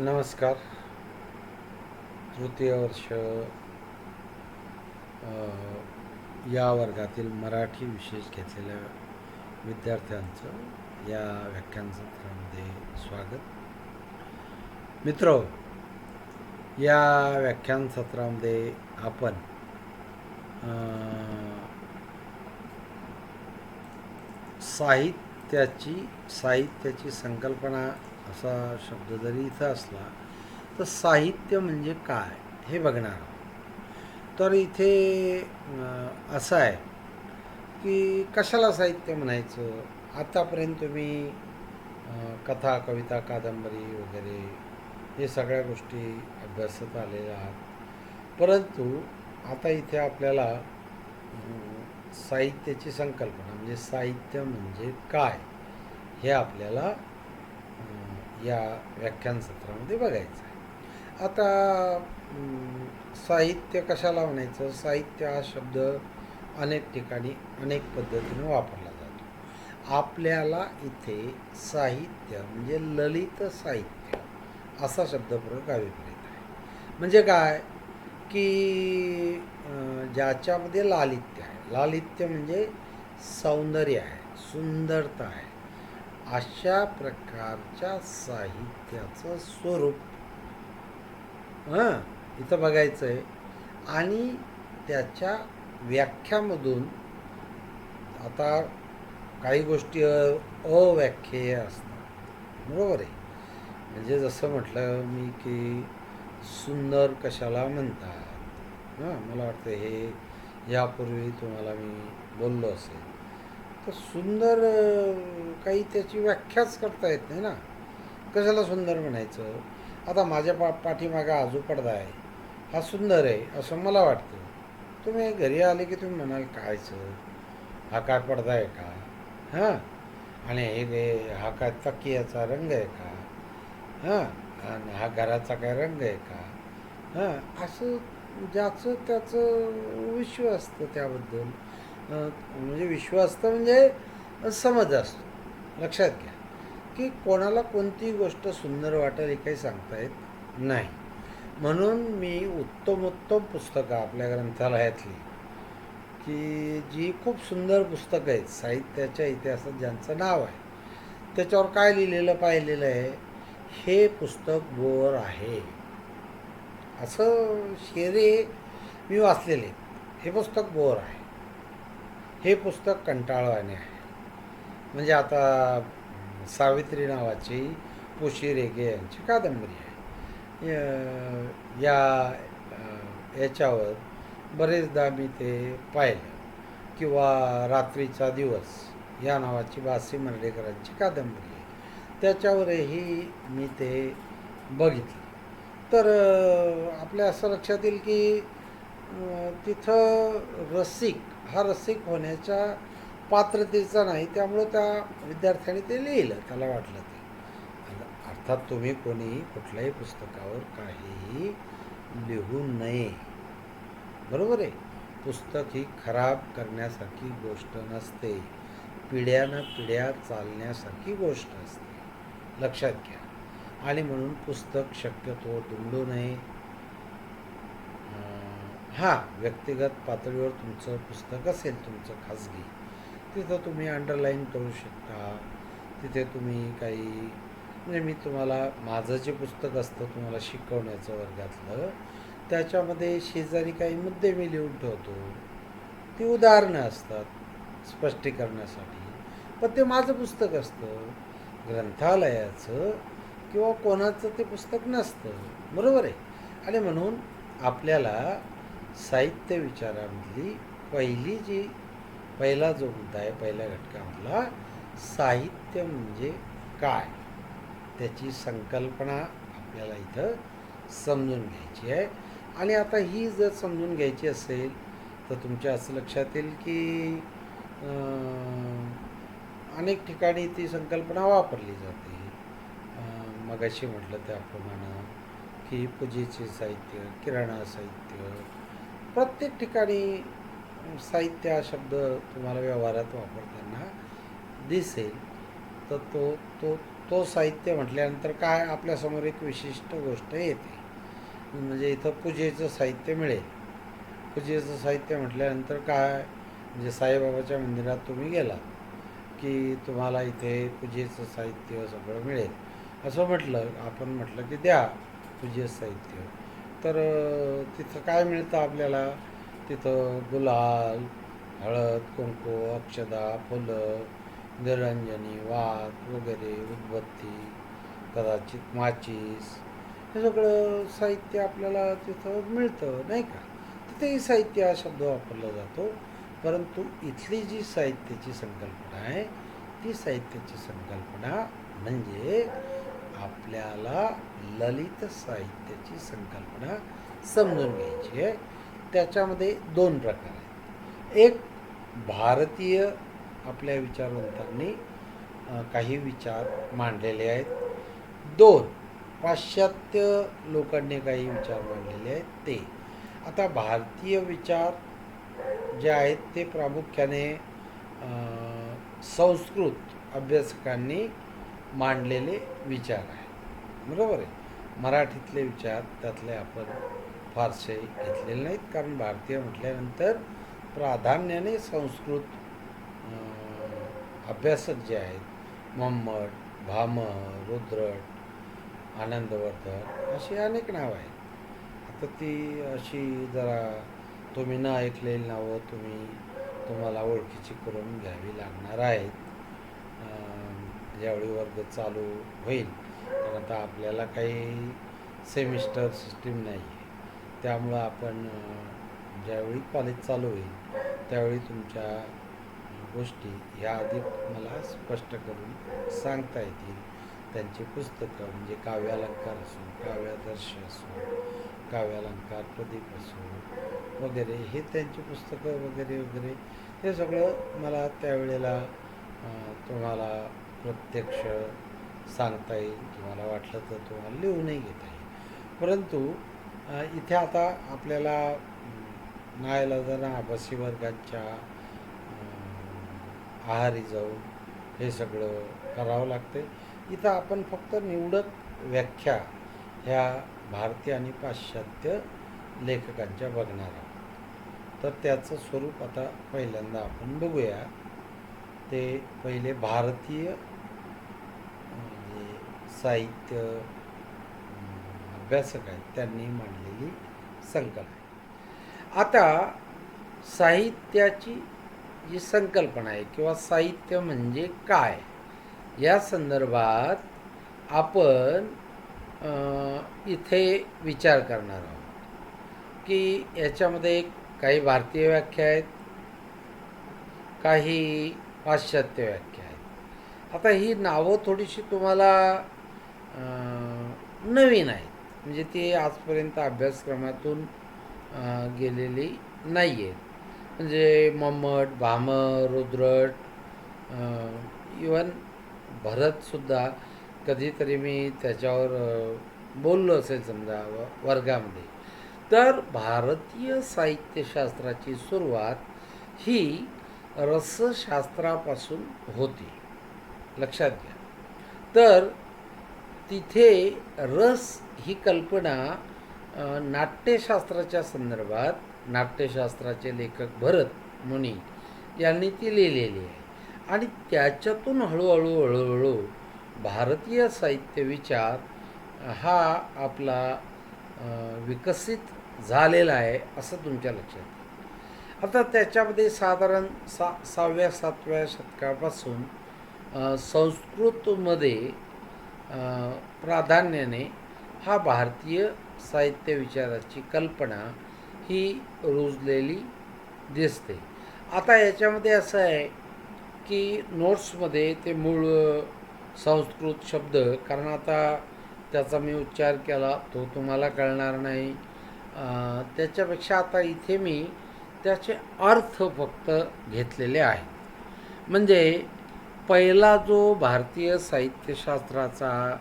नमस्कार. तृतीय वर्ष या वर्गातील मराठी विशेष घेतलेल्या विद्यार्थ्यांचं या व्याख्यानसत्रामध्ये स्वागत. मित्र, या व्याख्यानसत्रामध्ये आपण साहित्याची संकल्पना असा शब्द जरी इथं असला तर साहित्य म्हणजे काय हे बघणार आहोत. तर इथे असं आहे की कशाला साहित्य म्हणायचं. आतापर्यंत तुम्ही कथा, कविता, कादंबरी वगैरे हे सगळ्या गोष्टी अभ्यासत आलेल्या आहात. परंतु आता इथे आपल्याला साहित्याची संकल्पना म्हणजे साहित्य म्हणजे काय हे आपल्याला या व्याख्यानसत्रामध्ये बघायचं आहे. आता साहित्य कशाला म्हणायचं. साहित्य हा शब्द अनेक ठिकाणी अनेक पद्धतीने वापरला जातो. आपल्याला इथे साहित्य म्हणजे ललित साहित्य असा शब्दप्रयोग अभिप्रेत आहे. म्हणजे काय की ज्याच्यामध्ये लालित्य आहे. लालित्य म्हणजे सौंदर्य आहे, सुंदरता आहे. अशा प्रकारच्या साहित्याचं स्वरूप इथं बघायचं आहे. आणि त्याच्या व्याख्यामधून आता काही गोष्टी अव्याख्येय असतात, बरोबर आहे. म्हणजे जसं म्हटलं मी की सुंदर कशाला म्हणतात, मला वाटतं हे यापूर्वी तुम्हाला मी बोललो असेल. तर सुंदर काही त्याची व्याख्याच करता येत नाही ना. कशाला सुंदर म्हणायचं. आता माझ्या पाठीमागा आजू पडदा आहे, हा सुंदर आहे असं मला वाटतं. तुम्ही घरी आले की तुम्ही म्हणाल कायचं, हा काय पडदा आहे का, हां, आणि हा काय तकियाचा रंग आहे का, हां, आणि हा घराचा काय रंग आहे का, हां, असं ज्याचं त्याचं विश्व असतं त्याबद्दल. म्हणजे विश्व असतं म्हणजे समज असतो. लक्षात घ्या की कोणाला कोणती गोष्ट सुंदर वाटेल हे काही सांगता येत नाही. म्हणून मी उत्तमोत्तम पुस्तकं आपल्या ग्रंथालयातली की जी खूप सुंदर पुस्तकं आहेत साहित्याच्या इतिहासात ज्यांचं नाव आहे, त्याच्यावर काय लिहिलेलं पाहिलेलं आहे, हे पुस्तक बोर आहे असं शेरे मी वाचलेले. हे पुस्तक बोर आहे, हे पुस्तक कंटाळवाणे आहे. म्हणजे आता सावित्री नावाची पुशी रेगे यांची कादंबरी आहे. याच्यावर बरेचदा मी ते पाहिलं. किंवा रात्रीचा दिवस या नावाची बासी मर्डेकरांची कादंबरी आहे, त्याच्यावरही मी ते बघितलं. तर आपल्या असं लक्षात येईल की तिथं रसिक होण्याच्या पात्रतेचा नाही. त्यामुळं त्या विद्यार्थ्याने ते लिहिलं, त्याला वाटलं ते. अर्थात तुम्ही कोणी कुठल्याही पुस्तकावर काहीही लिहू नये, बरोबर आहे. पुस्तक ही खराब करण्यासारखी गोष्ट नसते, पिढ्यानं पिढ्या चालण्यासारखी गोष्ट असते, लक्षात घ्या. आणि म्हणून पुस्तक शक्यतो दुमडू नये. हां, व्यक्तिगत पातळीवर तुमचं पुस्तक असेल तुमचं खाजगी, तिथं तुम्ही अंडरलाईन करू शकता. तिथे तुम्ही काही म्हणजे मी तुम्हाला माझं जे पुस्तक असतं तुम्हाला शिकवण्याचं वर्गातलं, त्याच्यामध्ये शेजारी काही मुद्दे मी लिहून ठेवतो. ती उदाहरणं असतात स्पष्टीकरणासाठी, पण ते माझं पुस्तक असतं, ग्रंथालयाचं किंवा कोणाचं ते पुस्तक नसतं, बरोबर आहे. आणि म्हणून आपल्याला साहित्य विचारामधली पहिला जो मुद्दा आहे, पहिल्या घटकामधला साहित्य म्हणजे काय, त्याची संकल्पना आपल्याला इथं समजून घ्यायची आहे. आणि आता ही जर समजून घ्यायची असेल तर तुमच्या असं लक्षात येईल की अनेक ठिकाणी ती संकल्पना वापरली जाते. मगाशी म्हटलं त्याप्रमाणे की पूजेचे साहित्य, किराणा साहित्य, प्रत्येक ठिकाणी साहित्य हा शब्द तुम्हाला व्यवहारात वापरताना दिसेल. तर तो तो साहित्य म्हटल्यानंतर काय आपल्यासमोर एक विशिष्ट गोष्ट येते. म्हणजे इथं पूजेचं साहित्य मिळेल. पूजेचं साहित्य म्हटल्यानंतर काय, म्हणजे साईबाबाच्या मंदिरात तुम्ही गेला की तुम्हाला इथे पूजेचं साहित्य सगळं मिळेल. असं म्हटलं, आपण म्हटलं की द्या पूजेचं साहित्य, तर तिथं काय मिळतं आपल्याला? तिथं गुलाल, हळद, कुंकू, अक्षदा, फुलं, निरंजनी, वात वगैरे, उदबत्ती, कदाचित माचीस, हे सगळं साहित्य आपल्याला तिथं मिळतं, नाही का? तिथेही साहित्य हा शब्द वापरला जातो. परंतु इथली जी साहित्याची संकल्पना आहे, ती साहित्याची संकल्पना म्हणजे आपल्याला ललित साहित्याची संकल्पना समजून घ्यायची आहे. त्याच्यामध्ये दोन प्रकार आहेत. एक, भारतीय आपल्या विचारवंतांनी काही विचार मांडलेले आहेत. दोन, पाश्चात्य लोकांनी काही विचार मांडलेले आहेत ते. आता भारतीय विचार जे आहेत ते प्रामुख्याने संस्कृत अभ्यासकांनी मांडलेले विचार आहेत, बरोबर आहे. मराठीतले विचार त्यातले आपण फारसे घेतलेले नाहीत, कारण भारतीय म्हटल्यानंतर प्राधान्याने संस्कृत अभ्यासक जे आहेत, मोहम्मद, भामह, रुद्रट, आनंदवर्धन, अशी अनेक नावं आहेत. आता ती अशी जरा तुम्ही न ऐकलेली नावं तुम्हाला ओळखीची करून घ्यावी लागणार आहेत ज्यावेळी वर्ग चालू होईल. कारण आता आपल्याला काही सेमिस्टर सिस्टीम नाही आहे, त्यामुळं आपण ज्यावेळी कॉलेज चालू होईल त्यावेळी तुमच्या गोष्टी ह्या अधिक मला स्पष्ट करून सांगता येतील. त्यांची पुस्तकं म्हणजे काव्यालंकार असो, काव्यादर्श असो, काव्यालंकार प्रदीप असो वगैरे, हे त्यांची पुस्तकं वगैरे वगैरे, हे सगळं मला त्यावेळेला तुम्हाला प्रत्यक्ष सांगता येईल. तुम्हाला वाटलं तर तुम्हाला लिहूनही घेता येईल. परंतु इथे आता आपल्याला नाईलाजानं आभासी वर्गाच्या आहारी जाऊन हे सगळं करावं लागते. इथं आपण फक्त निवडक व्याख्या ह्या भारतीय आणि पाश्चात्य लेखकांच्या बघणार आहोत. तर त्याचं स्वरूप आता पहिल्यांदा आपण बघूया. ते पहिले भारतीय म्हणजे साहित्य अभ्यासक आहेत त्यांनी मांडलेली संकल्पना आहे. आता साहित्याची जी संकल्पना आहे किंवा साहित्य म्हणजे काय, या संदर्भात आपण इथे विचार करणार आहोत की याच्यामध्ये काही भारतीय व्याख्या आहेत, काही पाश्चात्य व्याख्या आहेत. आता ही नावं थोडीशी तुम्हाला नवीन आहेत, म्हणजे ती आजपर्यंत अभ्यासक्रमातून गेलेली नाही आहेत. म्हणजे मोहम्मद, भामह, रुद्रट, इवन भरतसुद्धा कधीतरी मी त्याच्यावर बोललो असेल समजा वर्गामध्ये. तर भारतीय साहित्यशास्त्राची सुरुवात ही रसशास्त्रापासून होती, लक्षात घ्या. तर तिथे रस ही कल्पना नाट्यशास्त्राच्या संदर्भात नाट्यशास्त्राचे लेखक भरत मुनी यांनी ती लिहिलेली आहे. आणि त्याच्यातून हळूहळू भारतीय साहित्य विचार हा आपला विकसित झालेला आहे असं तुमच्या लक्षात येईल. आता त्याच्यामध्ये साधारण 6व्या-7व्या शतकापासून संस्कृतमध्ये प्राधान्याने हा भारतीय साहित्य विचाराची कल्पना ही रुजलेली दिसते. आता याच्यामध्ये असं आहे की नोट्समध्ये ते मूळ संस्कृत शब्द, कारण आता त्याचा मी उच्चार केला तो तुम्हाला कळणार नाही, त्याच्यापेक्षा आता इथे मी त्याचे अर्थ फक्त घेतलेले आहेत. म्हणजे पहिला जो भारतीय साहित्यशास्त्राचा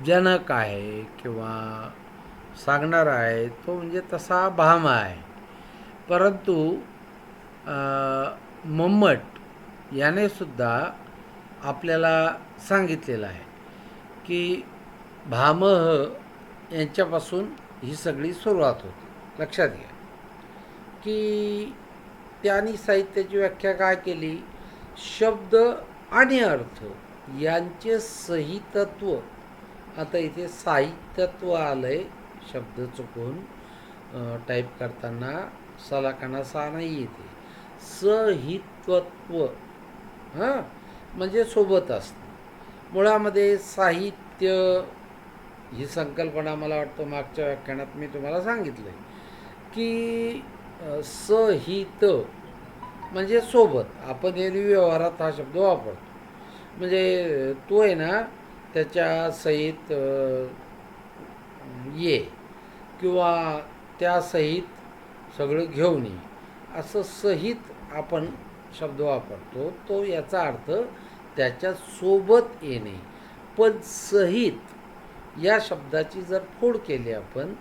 जनक आहे किंवा सांगणारा आहे तो म्हणजे तसा भामह आहे. परंतु मम्मट याने सुद्धा आपल्याला सांगितलेलं आहे की भामह यांच्यापासून ही सगळी सुरुवात होती. लक्षात घ्या की त्यांनी साहित्याची व्याख्या काय केली, शब्द आणि अर्थ यांचे सहितत्व. आता इथे साहित्यत्व आलंय, शब्द चुकून टाईप करताना सलाकाना सा नाही येते, सहित्वत्व. हां, म्हणजे सोबत असतं. मुळामध्ये साहित्य ही संकल्पना मला वाटतं मागच्या व्याख्यानात मी तुम्हाला सांगितलं आहे की सहित म्हणजे सोबत. आपण एरवी व्यवहारात हा शब्द वापरतो. म्हणजे तो आहे ना त्याच्या सहित ये किंवा त्या सहित सगळं घेऊन ये, असं सहित आपण शब्द वापरतो. तो याचा अर्थ त्याच्या सोबत येणे. पण सहित या शब्दाची जर फोड केली आपण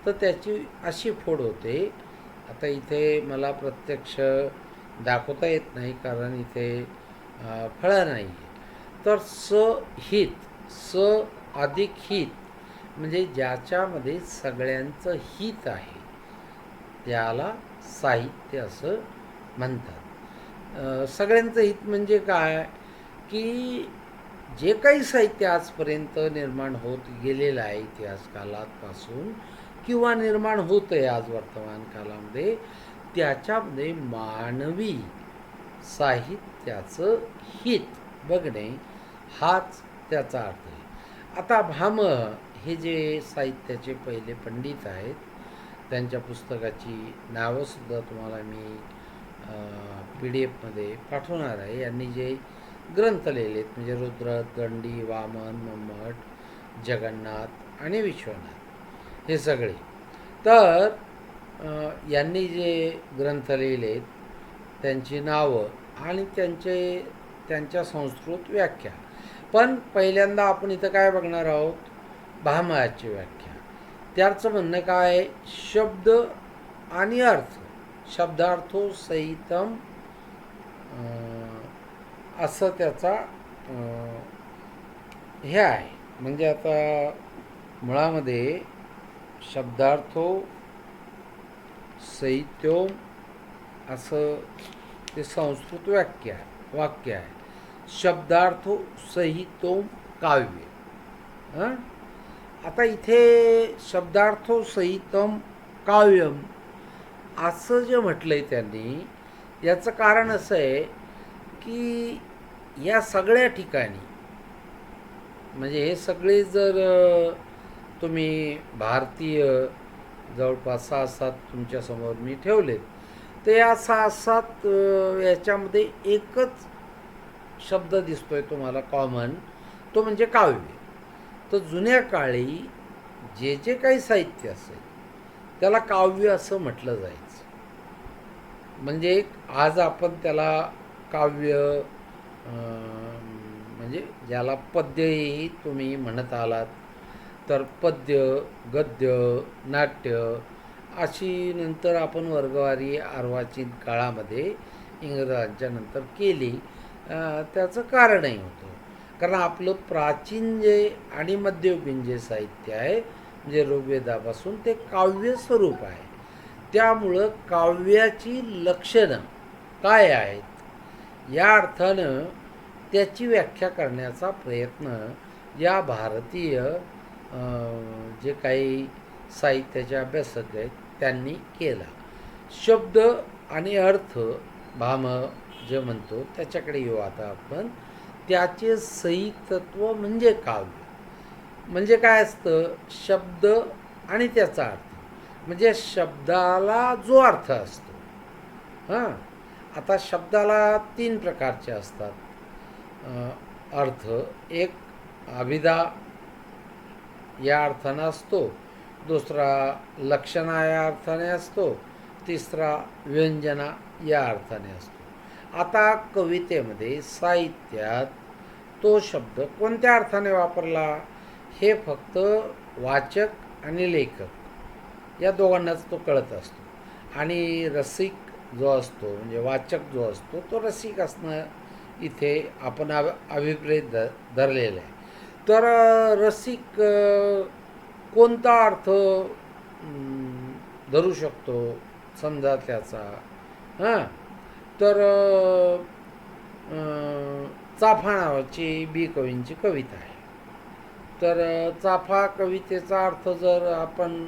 तर त्याची अशी फोड होते. आता इथे मला प्रत्यक्ष दाखवता येत नाही कारण इथे फळा नाही आहे. तर सहित, स अधिक हित म्हणजे ज्याच्यामध्ये सगळ्यांचं हित आहे त्याला साहित्य असं म्हणतात. सगळ्यांचं हित म्हणजे काय की जे काही साहित्य आजपर्यंत निर्माण होत गेलेलं आहे इतिहास कालापासून किंवा निर्माण होतं आहे आज वर्तमान कालामध्ये, त्याच्यामध्ये मानवी साहित्याचं हित बघणे हाच त्याचा अर्थ आहे. आता भामह हे जे साहित्याचे पहिले पंडित आहेत त्यांच्या पुस्तकाची नावंसुद्धा तुम्हाला मी PDF मध्ये पाठवणार आहे. यांनी जे ग्रंथ लिहिले आहेत म्हणजे रुद्र, दंडी, वामन, मम्मट, जगन्नाथ आणि विश्वनाथ हे सगळे. तर यांनी जे ग्रंथ लिहिले आहेत त्यांची नावं आणि त्यांच्या संस्कृत व्याख्या. पण पहिल्यांदा आपण इथं काय बघणार आहोत, भामहाची व्याख्या. त्याचं म्हणणं काय, शब्द आणि अर्थ, शब्दार्थो सहितम असं त्याचा हे आहे. म्हणजे आता मुळामध्ये शब्दार्थो सहित्योम असं ते संस्कृत वाक्य आहे. शब्दार्थो सहितोम काव्य. आता इथे शब्दार्थो सहितम काव्यम असं जे म्हटलं आहे त्यांनी, याचं कारण असं आहे की या सगळ्या ठिकाणी म्हणजे हे सगळे जर तुम्ही भारतीय जवळपास 6-7 तुमच्यासमोर मी ठेवलेत, तर या 6-7 याच्यामध्ये एकच शब्द दिसतोय तुम्हाला कॉमन, तो म्हणजे काव्य. तर जुन्या काळी जे जे काही साहित्य असेल त्याला काव्य असं म्हटलं जायचं. म्हणजे आज आपण त्याला काव्य म्हणजे ज्याला पद्यही तुम्ही म्हणत आलात तर पद्य, गद्य, नाट्य अशी नंतर आपण वर्गवारी अर्वाचीन काळामध्ये इंग्रजांच्या नंतर केली. त्याचं कारणही होतं कारण आपलं प्राचीन जे आणि मध्ययुगीन जे साहित्य आहे म्हणजे ऋग्वेदापासून ते काव्य स्वरूप आहे. त्यामुळं काव्याची लक्षणं काय आहेत या अर्थानं त्याची व्याख्या करण्याचा प्रयत्न या भारतीय जे काही साहित्याचे अभ्यासक आहेत त्यांनी केला. शब्द आणि अर्थ भामह जे म्हणतो त्याच्याकडे येऊ आता आपण. त्याचे सहितत्व म्हणजे काव्य. म्हणजे काय असतं, शब्द आणि त्याचा अर्थ म्हणजे शब्दाला जो अर्थ असतो. आता शब्दाला 3 प्रकारचे असतात अर्थ. एक अभिधा या अर्थानं असतो, दुसरा लक्षणा या अर्थाने असतो, तिसरा व्यंजना या अर्थाने असतो. आता कवितेमध्ये साहित्यात तो शब्द कोणत्या अर्थाने वापरला हे फक्त वाचक आणि लेखक या दोघांनाच तो कळत असतो. आणि रसिक जो असतो म्हणजे वाचक जो असतो तो रसिक असणं इथे आपण अभिप्रेत धरलेला आहे. तर रसिक कोणता अर्थ धरू शकतो समजा त्याचा, हां, तर चाफा नावाची बी कवींची कविता आहे. तर चाफा कवितेचा अर्थ जर आपण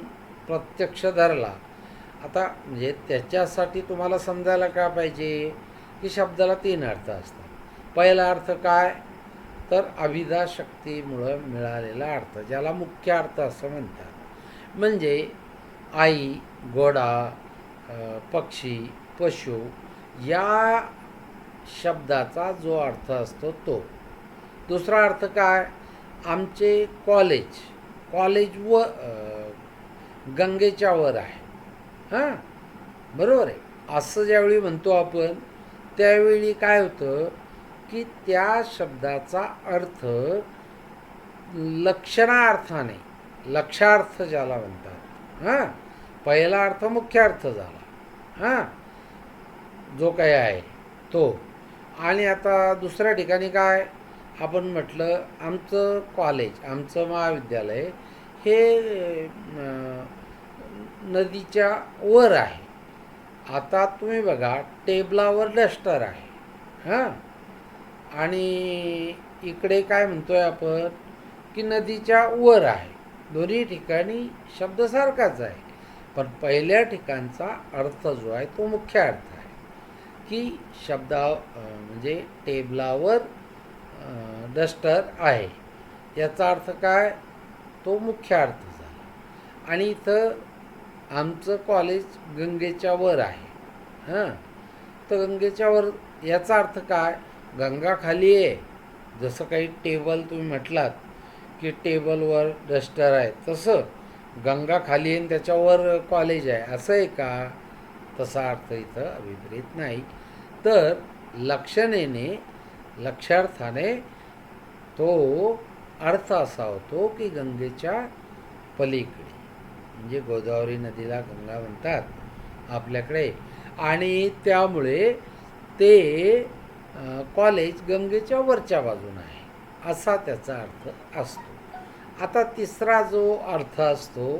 प्रत्यक्ष धरला, आता म्हणजे त्याच्यासाठी तुम्हाला समजायला काय पाहिजे की शब्दाला 3 अर्थ असतात. पहिला अर्थ काय, तर अभिधा शक्तीमुळं मिळालेला अर्थ, ज्याला मुख्य अर्थ असं म्हणतात. म्हणजे आई, घोडा, पक्षी, पशु या शब्दाचा जो अर्थ असतो तो. दुसरा अर्थ काय, आमचे कॉलेज, कॉलेज गंगेच्या वर आहे. हां, बरोबर आहे. असं ज्यावेळी म्हणतो आपण त्यावेळी काय होतं की त्या शब्दाचा अर्थ लक्षणार्थाने, लक्षार्थ ज्याला म्हणतात, हां, पहिला अर्थ मुख्य अर्थ झाला, हां, जो काही आहे तो. आणि आता दुसऱ्या ठिकाणी काय आपण म्हटलं, आमचं कॉलेज, आमचं महाविद्यालय हे नदीच्या वर आहे. आता तुम्ही बघा टेबलावर डस्टर आहे, हां, आणि इकडे काय म्हणतोय आपण की नदीच्या वर आहे. दोन्ही ठिकाणी शब्द सारखाच आहे, पण पहिल्या ठिकाणचा अर्थ जो आहे तो मुख्य अर्थ आहे की म्हणजे टेबलावर डस्टर आहे, याचा अर्थ काय, तो मुख्य अर्थ झाला. आणि इथं आमचं कॉलेज गंगेच्या वर आहे, हां, तर गंगेच्या वर याचा अर्थ काय, गंगा खाली आहे. जसं काही टेबल तुम्ही म्हटलात की टेबलवर डस्टर आहे, तसं गंगा खाली आहे आणि त्याच्यावर कॉलेज आहे, असं आहे का, तसा अर्थ इथं अभिप्रेत नाही. तर लक्षणेने, लक्षार्थाने तो अर्थ असा होतो की गंगेच्या पलीकडे, म्हणजे गोदावरी नदीला गंगा म्हणतात आपल्याकडे, आणि त्यामुळे ते कॉलेज गंगेच्या वरच्या बाजूने आहे, असा त्याचा अर्थ असतो. आता तिसरा जो अर्थ असतो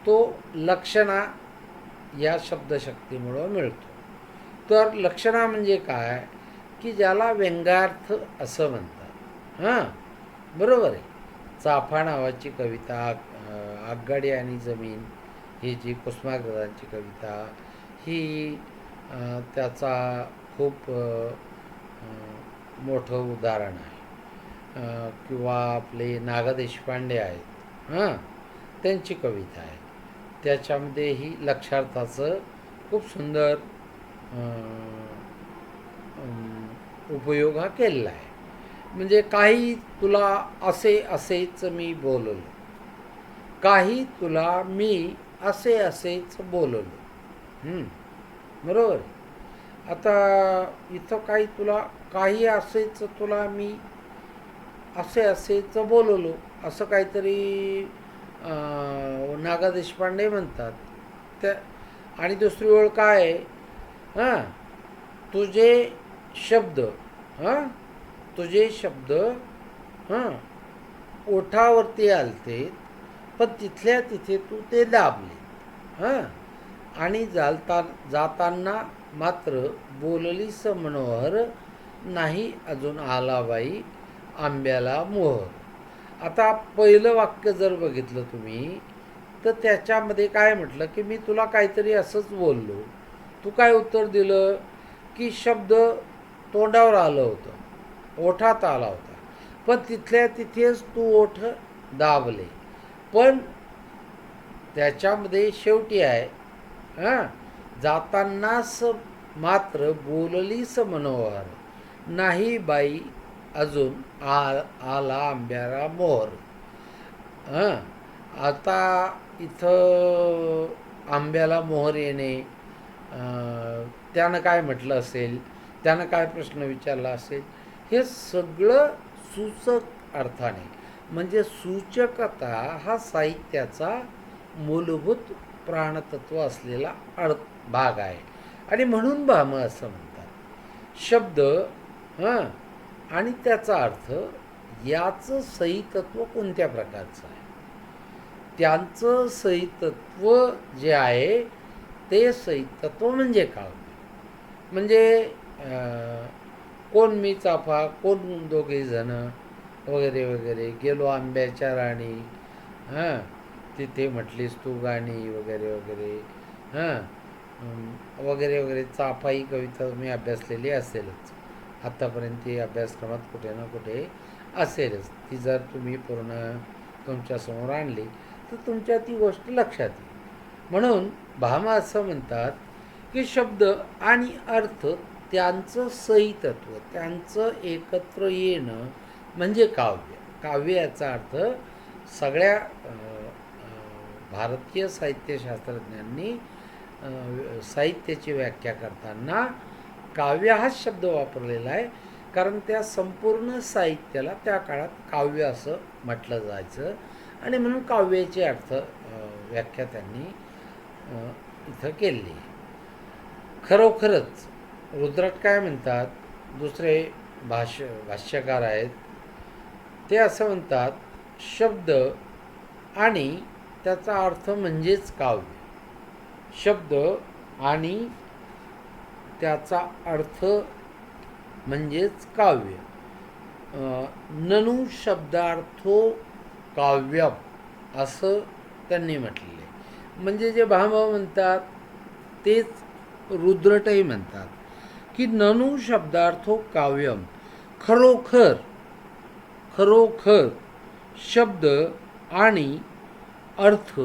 तो लक्षणा या शब्दशक्तीमुळं मिळतो. तर लक्षणा म्हणजे काय की ज्याला व्यंग्यार्थ असं म्हणतात, हां, बरोबर आहे. चाफा नावाची कविता, आगगाडी आणि जमीन ही जी कुसुमाग्रजांची कविता, ही त्याचा खूप मोठं उदाहरण आहे. किंवा आपले नागा देशपांडे आहेत, हां, त्यांची कविता आहे, त्याच्यामध्येही लक्षार्थाचं खूप सुंदर उपयोग हा केलेला आहे. म्हणजे काही तुला असेच मी बोललो, काही तुला मी असेच बोललो, बरोबर. आता इथं काही असेच तुला मी असेच बोललो, असं काहीतरी नागा देशपांडे म्हणतात. त्या आणि दुसरी ओळ काय आहे, हां, तुझे शब्द, हां, तुझे शब्द, हां, ओठावरती आलते पण तिथल्या तिथे तू ते दाबले, हां, आणि जाताना मात्र बोललीस मनोहर, नाही अजून आला बाई आंब्याला मोहर. आता पहिलं वाक्य जर बघितलं तुम्ही तर त्याच्यामध्ये काय म्हटलं की मी तुला काहीतरी असंच बोललो, तू काय उत्तर दिलं की शब्द तोंडावर आलं होतं, ओठात आला होता, पण तिथल्या तिथेच तू ओठ दाबले. पण त्याच्यामध्ये शेवटी आहे, हां, जातानाच मात्र बोललीस मनोहर, नाही बाई अजून आला आंब्याला मोहर. हां, आता इथं आंब्याला मोहर येणे, त्यानं काय म्हटलं असेल, त्यानं काय प्रश्न विचारला असेल, हे सगळं सूचक अर्थाने, म्हणजे सूचकता हा साहित्याचा मूलभूत प्राणतत्व असलेला भाग आहे. आणि म्हणून भाम असं म्हणतात. शब्द हां आणि त्याचा अर्थ याचं सहीतत्व कोणत्या प्रकारचं आहे, त्यांचं सहीतत्व जे आहे ते सहीतत्व म्हणजे काव्य. म्हणजे कोण मी चाफा कोण दोघे जण वगैरे वगैरे, गेलो आंब्याच्या राणी, हां तिथे म्हटलीस तू गाणी वगैरे वगैरे, हां वगैरे वगैरे. चाफा ही कविता तुम्ही अभ्यासलेली असेलच आत्तापर्यंत, ती अभ्यासक्रमात कुठे ना कुठे असेलच. ती जर तुम्ही पूर्ण तुमच्यासमोर आणली तर तुमच्या ती गोष्ट लक्षात येईल. म्हणून भामा असं म्हणतात की शब्द आणि अर्थ त्यांचं सहीतत्व, त्यांचं एकत्र येणं म्हणजे काव्य. काव्य याचा अर्थ सगळ्या भारतीय साहित्यशास्त्रज्ञांनी साहित्याची व्याख्या करताना काव्य हाच शब्द वापरलेला आहे, कारण त्या संपूर्ण साहित्याला त्या काळात काव्य असं म्हटलं जायचं आणि म्हणून काव्याची अर्थ व्याख्या त्यांनी इथं केली. खरोखरच रुद्रट काय म्हणतात, दुसरे भाष्यकार आहेत ते असं म्हणतात, शब्द आणि त्याचा अर्थ म्हणजेच काव्य. शब्द आणि त्याचा अर्थ म्हणजेच काव्य. ननु शब्दार्थो काव्यम असं त्यांनी म्हटलेलं आहे. म्हणजे जे भामभाऊ म्हणतात तेच रुद्रटही म्हणतात की ननु शब्दार्थो काव्यम, खरोखर खरोखर शब्द आणि अर्थ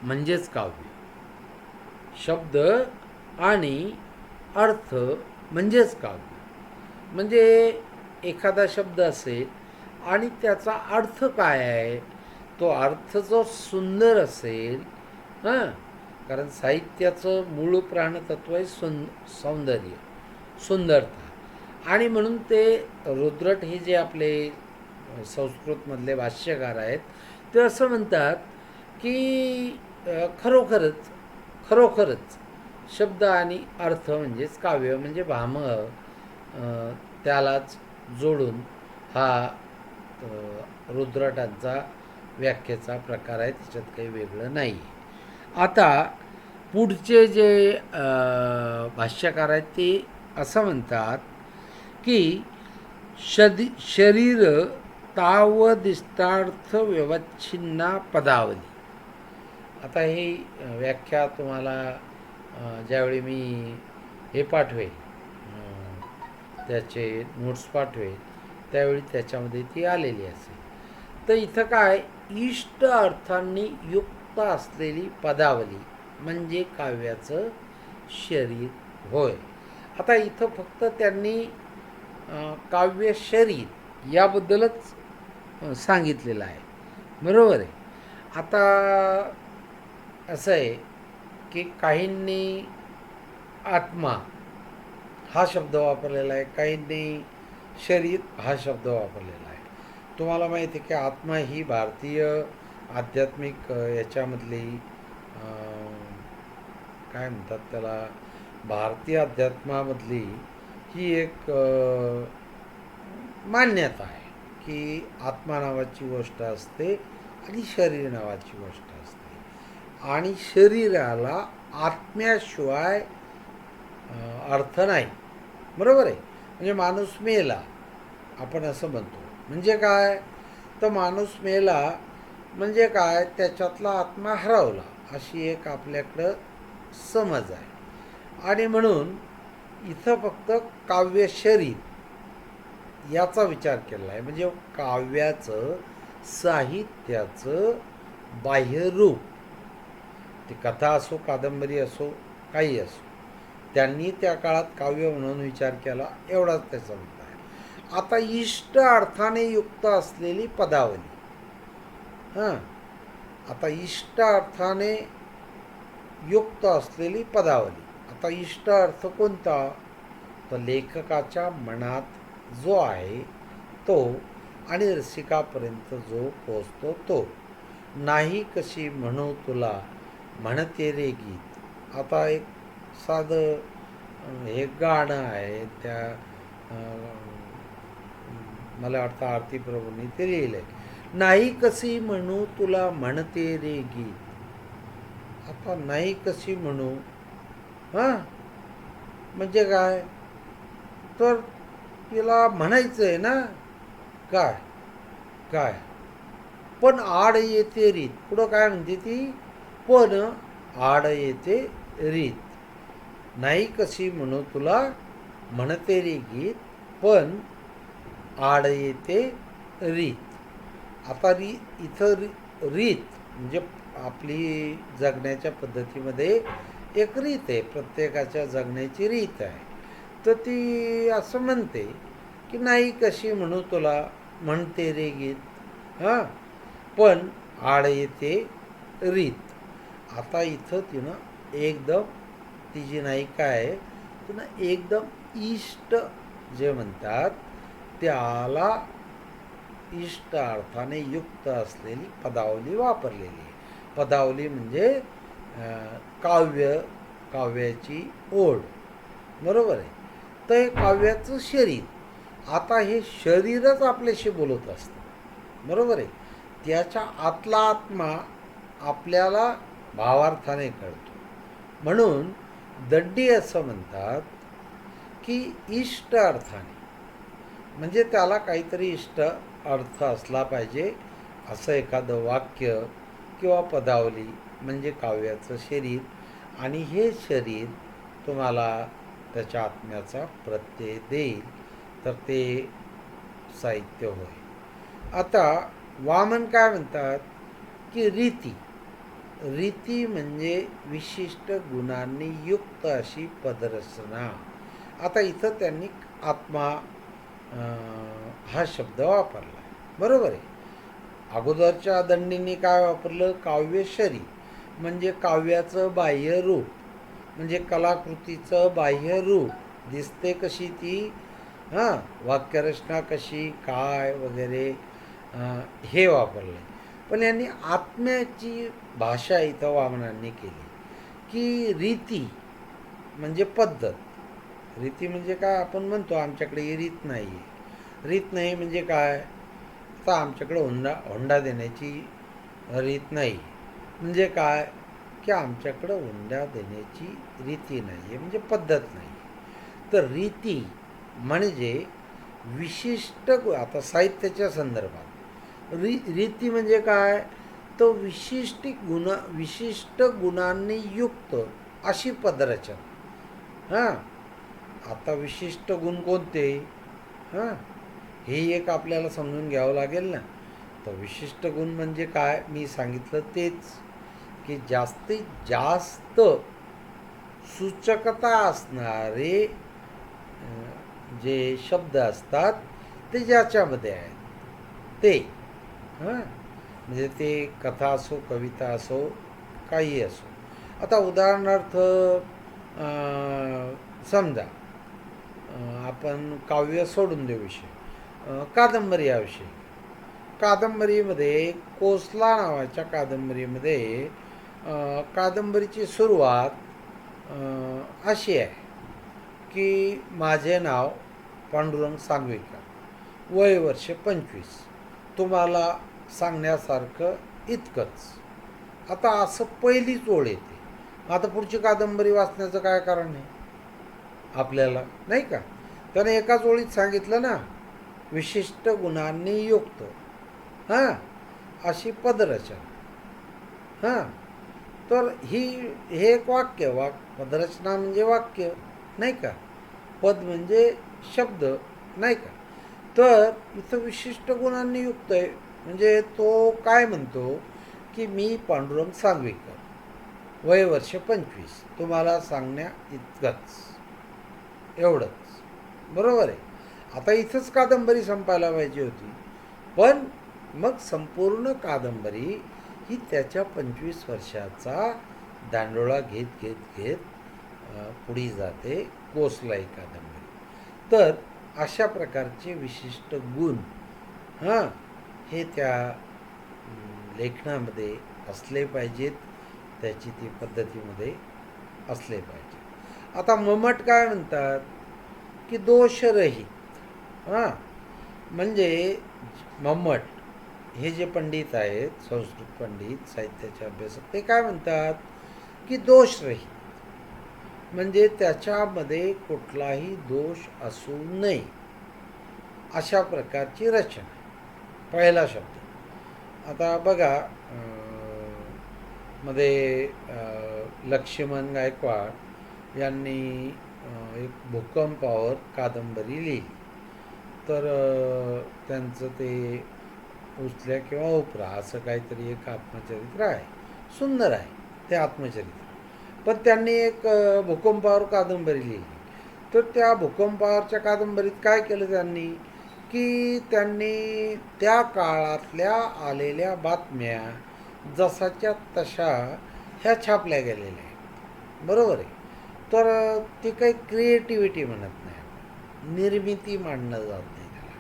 म्हणजेच काव्य. शब्द आणि अर्थ म्हणजेच काव्य. म्हणजे एखादा शब्द असेल आणि त्याचा अर्थ काय आहे, तो अर्थ जो सुंदर असेल, कारण साहित्याचं मूळ प्राणतत्व आहे सौंदर्य, सुंदरता. आणि म्हणून ते रुद्रट हे जे आपले संस्कृतमधले भाष्यकार आहेत ते असं म्हणतात की खरोखरच खरोखरच शब्द आणि अर्थ म्हणजेच काव्य. म्हणजे भाम त्यालाच जोडून हा रुद्रटांचा व्याख्येचा प्रकार आहे, त्याच्यात काही वेगळं नाही. आता पुढचे जे भाष्यकार आहेत ते असं म्हणतात की शरीर तावदिष्टार्थ व्यवच्छिन्ना पदावली. आता ही व्याख्या तुम्हाला ज्यावेळी मी हे पाठवेल, त्याचे नोट्स पाठवेल, त्यावेळी त्याच्यामध्ये ती आलेली असेल. तर इथं काय, इष्ट अर्थांनी युक्त असलेली पदावली म्हणजे काव्याचं शरीर होय. आता इथं फक्त त्यांनी काव्य शरीर याबद्दलच सांगितलेलं आहे, बरोबर आहे. आता असं आहे की काहींनी आत्मा हा शब्द वापरलेला आहे, काहींनी शरीर हा शब्द वापरलेला आहे. तुम्हाला माहिती आहे की आत्मा ही भारतीय आध्यात्मिक याच्यामधली काय म्हणतात त्याला, भारतीय अध्यात्मामधली ही एक मान्यता आहे की आत्मा नावाची गोष्ट असते आणि शरीर नावाची गोष्ट असते, आणि शरीराला आत्म्याशिवाय अर्थ नाही, बरोबर आहे. म्हणजे माणूस मेला आपण असं म्हणतो, म्हणजे काय, तर माणूस मेला म्हणजे काय, त्याच्यातला आत्मा हरवला अशी एक आपल्याकडं समज आहे. आणि म्हणून इथं फक्त काव्य शरीर याचा विचार केला आहे. म्हणजे काव्याचं साहित्याचं बाह्यरूप, ती कथा असो कादंबरी असो काही असो, त्यांनी त्या काळात काव्य म्हणून विचार केला, एवढाच त्याचा मुद्दा आहे. आता इष्ट अर्थाने युक्त असलेली पदावली, आता इष्ट अर्थाने युक्त असलेली पदावली. आता इष्ट अर्थ कोणता, तर लेखकाच्या मनात जो आहे तो आणि रसिकापर्यंत जो पोचतो तो. नाही कशी म्हणू तुला म्हणते रे गीत. आता एक साधं हे गाणं आहे त्या मला वाटतं आरती प्रभूंनी ते लिहिलंय. नाही कशी म्हणू तुला म्हणते रे गीत. आता नाही कशी म्हणू, हां म्हणजे काय, तर तिला म्हणायचं आहे ना, काय काय पण आड येते रीत. पुढं काय म्हणते ती, पण आड येते रीत. नाही कशी म्हणू तुला म्हणते रे गीत, पण आड येते रीत. आता इथं रीत म्हणजे आपली जगण्याच्या पद्धतीमध्ये एक रीत आहे, प्रत्येकाच्या जगण्याची रीत आहे. तर ती असं म्हणते की नाही कशी म्हणू तुला म्हणते रे गीत, हां पण आड येते रीत. आता इथं तिनं एकदम, ती जी नायिका आहे तिनं एकदम इष्ट जे म्हणतात त्याला इष्ट अर्थाने युक्त असलेली पदावली वापरलेली आहे. पदावली म्हणजे काव्याची ओढ, बरोबर आहे. तर हे काव्याचं शरीर, आता हे शरीरच आपल्याशी बोलत असतं, बरोबर आहे. त्याच्या आतला आत्मा आपल्याला भावार्थाने कळतो. म्हणून दंडी असं म्हणतात की इष्ट अर्थाने, म्हणजे त्याला काहीतरी इष्ट अर्थ असला पाहिजे असं एखादं वाक्य किंवा पदावली म्हणजे काव्याचं शरीर. आणि हे शरीर तुम्हाला त्याच्या आत्म्याचा प्रत्यय देईल, तर ते साहित्य होय. आता वामन काय म्हणतात की रीती. रीती म्हणजे विशिष्ट गुणांनी युक्त अशी पदरचना. आता इथं त्यांनी आत्मा हा शब्द वापरला, बरोबर आहे. अगोदरच्या दंडींनी काय वापरलं, काव्य शरीर म्हणजे काव्याचं बाह्य रूप, म्हणजे कलाकृतीचं बाह्य रूप, दिसते कशी ती, हां वाक्यरचना कशी काय वगैरे, हे वापरले. पण यांनी आत्म्याची भाषा इथं वामनांनी केली की रीती म्हणजे पद्धत. रीती म्हणजे काय, आपण म्हणतो आमच्याकडे ही रीत नाही आहे. रीत नाही म्हणजे काय, आता आमच्याकडे हुंडा देण्याची रीत नाही म्हणजे काय, की आमच्याकडं हुंडा देण्याची रीती नाही आहे म्हणजे पद्धत नाही. तर रीती म्हणजे विशिष्ट, आता साहित्याच्या संदर्भात रीती म्हणजे काय, तो विशिष्ट गुणांनी युक्त अशी पदरचना. हां आता विशिष्ट गुण कोणते, हां हे एक आपल्याला समजून घ्यावं लागेल ना. तर विशिष्ट गुण म्हणजे काय, मी सांगितलं तेच, की जास्तीत जास्त सूचकता असणारे जे शब्द असतात ते ज्याच्यामध्ये आहेत ते, हां म्हणजे ते कथा असो, कविता असो, काही असो. आता उदाहरणार्थ समजा आपण काव्य सोडून देऊ विषय, कादंबरी या विषयी. कादंबरीमध्ये कोसला नावाच्या कादंबरीमध्ये कादंबरीची सुरुवात अशी आहे की माझे नाव पांडुरंग सांगवीकर, वय वर्ष 25, तुम्हाला सांगण्यासारखं इतकंच. आता असं पहिलीच ओळ येते. आता पुढची कादंबरी वाचण्याचं काय कारण आहे आपल्याला, नाही का. त्याने एकाच ओळीत सांगितलं ना, विशिष्ट गुणांनी युक्त, हां अशी पदरचना. हां तर हे एक वाक्य, पदरचना म्हणजे वाक्य, नाही का. पद म्हणजे शब्द, नाही का. तर इथं विशिष्ट गुणांनी युक्त आहे म्हणजे तो काय म्हणतो की मी पांडुरंग सांगवीकर, वय वर्ष 25, तुम्हाला सांगण्या इतकंच, एवढंच, बरोबर आहे. आता इथंच कादंबरी संपायला पाहिजे होती, पण मग संपूर्ण कादंबरी ही त्याच्या 25 वर्षाचा दांडोळा घेत घेत घेत पुढे जाते, कोसलाई कादंबरी. तर अशा प्रकारचे विशिष्ट गुण हां हे त्या लेखनामध्ये असले पाहिजेत, त्याची ती पद्धतीमध्ये असले पाहिजे. आता मम्मट काय म्हणतात की दोषरहित. हां, म्हणजे मम्मट हे जे पंडित आहेत, संस्कृत पंडित, साहित्याचे अभ्यासक, ते काय म्हणतात की दोषरहित म्हणजे त्याच्यामध्ये कुठलाही दोष असू नये अशा प्रकारची रचना. पहिला शब्द. आता बघा मध्ये लक्ष्मण गायकवाड यांनी एक भूकंपावर कादंबरी लिहिली. तर त्यांचं ते उचल्या किंवा उपरा असं काहीतरी एक आत्मचरित्र आहे. सुंदर आहे ते आत्मचरित्र. पण त्यांनी एक भूकंपावर कादंबरी लिहिली. तर त्या भूकंपावरच्या कादंबरीत काय केलं त्यांनी की त्यांनी त्या काळातल्या आलेल्या बातम्या जसाच्या तशा ह्या छापल्या गेलेल्या आहेत. बरोबर आहे. तर ती काही क्रिएटिव्हिटी म्हणत नाही, निर्मिती मांडणं जात नाही त्याला.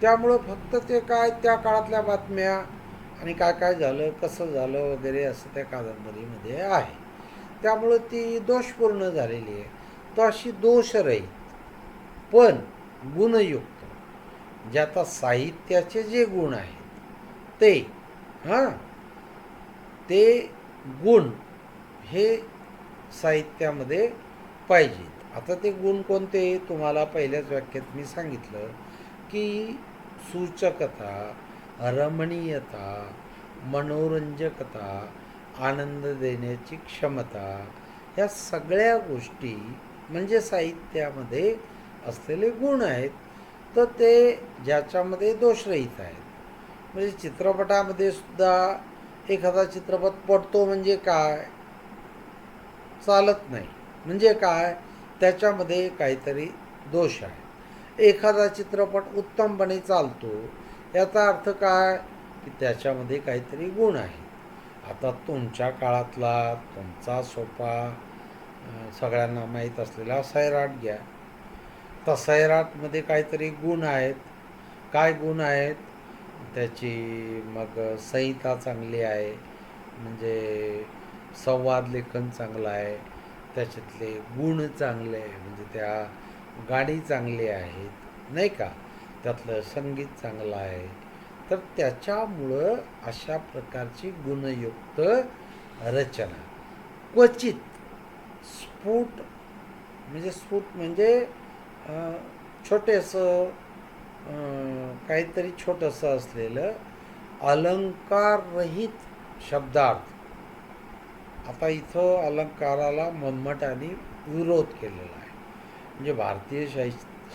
त्यामुळं फक्त ते काय त्या काळातल्या बातम्या आणि काय काय झालं, कसं झालं वगैरे असं त्या कादंबरीमध्ये आहे. त्यामुळं ती दोषपूर्ण झालेली आहे. तर अशी दोषरहित पण गुणयुक्त, जे आता साहित्याचे जे गुण आहेत ते हां ते गुण हे साहित्यामध्ये पाहिजेत. आता ते गुण कोणते तुम्हाला पहिल्याच वाक्यात मी सांगितलं की सूचकता, रमणीयता, मनोरंजकता, आनंद देण्याची क्षमता, ह्या सगळ्या गोष्टी म्हणजे साहित्यामध्ये असलेले गुण आहेत. तर ते ज्याच्यामध्ये दोषरहित आहेत. म्हणजे चित्रपटामध्ये सुद्धा एखादा चित्रपट पडतो म्हणजे काय, चालत नाही म्हणजे काय, त्याच्यामध्ये काहीतरी दोष आहे. एखादा चित्रपट उत्तमपणे चालतो याचा अर्थ काय की त्याच्यामध्ये काहीतरी गुण आहे. आता तुमच्या काळातला तुमचा सोपा सगळ्यांना माहीत असलेला सैराट घ्या. तर सैराटमध्ये काहीतरी गुण आहेत. काय गुण आहेत त्याची? मग संहिता चांगली आहे, म्हणजे संवाद लेखन चांगलं आहे, त्याच्यातले गुण चांगले आहे, म्हणजे त्या गाणी चांगली आहेत नाही का, त्यातलं संगीत चांगलं आहे. तर त्याच्यामुळं अशा प्रकारची गुणयुक्त रचना. क्वचित स्फुट म्हणजे छोटेसं काहीतरी छोटंसं असलेलं अलंकाररहित शब्दार्थ. आता इथं अलंकाराला मम्मटाने विरोध केलेला आहे. म्हणजे भारतीय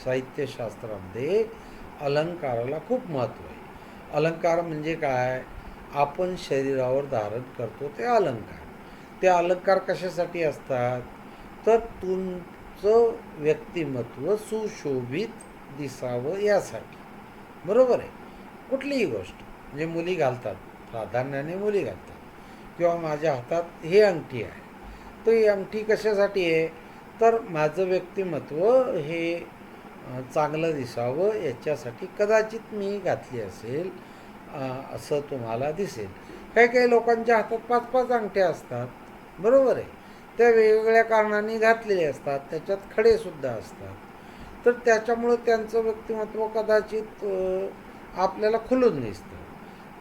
साहित्यशास्त्रामध्ये अलंकाराला खूप महत्त्व आहे. अलंकार म्हणजे काय, आपण शरीरावर धारण करतो ते अलंकार. ते अलंकार कशासाठी असतात तर तुमचं व्यक्तिमत्व सुशोभित दिसावं यासाठी. बरोबर आहे. कुठलीही गोष्ट म्हणजे मुली घालतात, प्राधान्याने मुली घालतात, किंवा माझ्या हातात हे अंगठी आहे, तर ही अंगठी कशासाठी आहे तर माझं व्यक्तिमत्व हे चांगलं दिसावं याच्यासाठी कदाचित मी घातली असेल असं तुम्हाला दिसेल. काही काही लोकांच्या हातात 5-5 अंगठ्या असतात. बरोबर आहे. त्या वेगवेगळ्या कारणांनी घातलेले असतात, त्याच्यात खडेसुद्धा असतात. तर त्याच्यामुळं त्यांचं व्यक्तिमत्व कदाचित आपल्याला खुलून दिसतं.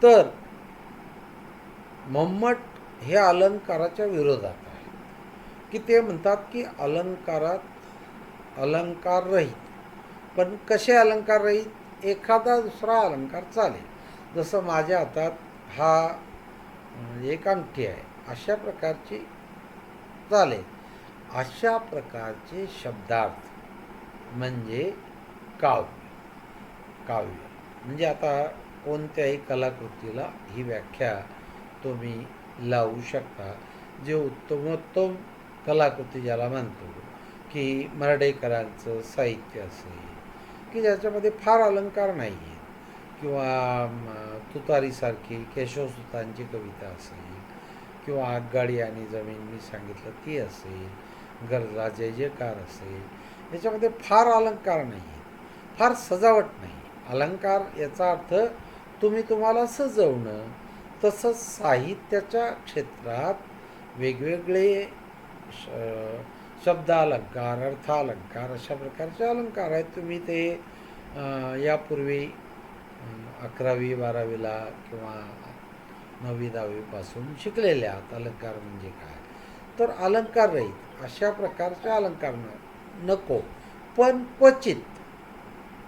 तर मम्मट हे अलंकाराच्या विरोधात आहे की ते म्हणतात की अलंकार रहित. पण कसे अलंकार रहित? एखादा दुसरा अलंकार चालेल. जसं माझ्या हातात हा एक अंगठी आहे अशा प्रकारची चालेल. अशा प्रकारचे शब्दार्थ म्हणजे काव्य. म्हणजे आता कोणत्याही कलाकृतीला ही व्याख्या तुम्ही लावू शकता. जे उत्तमोत्तम कलाकृती ज्याला म्हणतो की मर्ढेकरांचं साहित्य असेल की ज्याच्यामध्ये फार अलंकार नाही आहेत, किंवा तुतारीसारखी केशवसुतांची कविता असेल, किंवा आगगाडी आणि जमीन मी सांगितलं ती असेल, गरजा जय जयकार असेल, याच्यामध्ये फार अलंकार नाही आहेत, फार सजावट नाही. अलंकार याचा अर्थ तुम्हाला सजवणं. तसंच साहित्याच्या क्षेत्रात वेगवेगळे शब्दालंकार, अर्थालंकार अशा प्रकारचे अलंकार आहेत. तुम्ही ते यापूर्वी 11वी-12वीला किंवा 9वी-10वीपासून शिकलेले आहात. अलंकार म्हणजे काय, तर अलंकार रहित अशा प्रकारचे अलंकार नको. पण क्वचित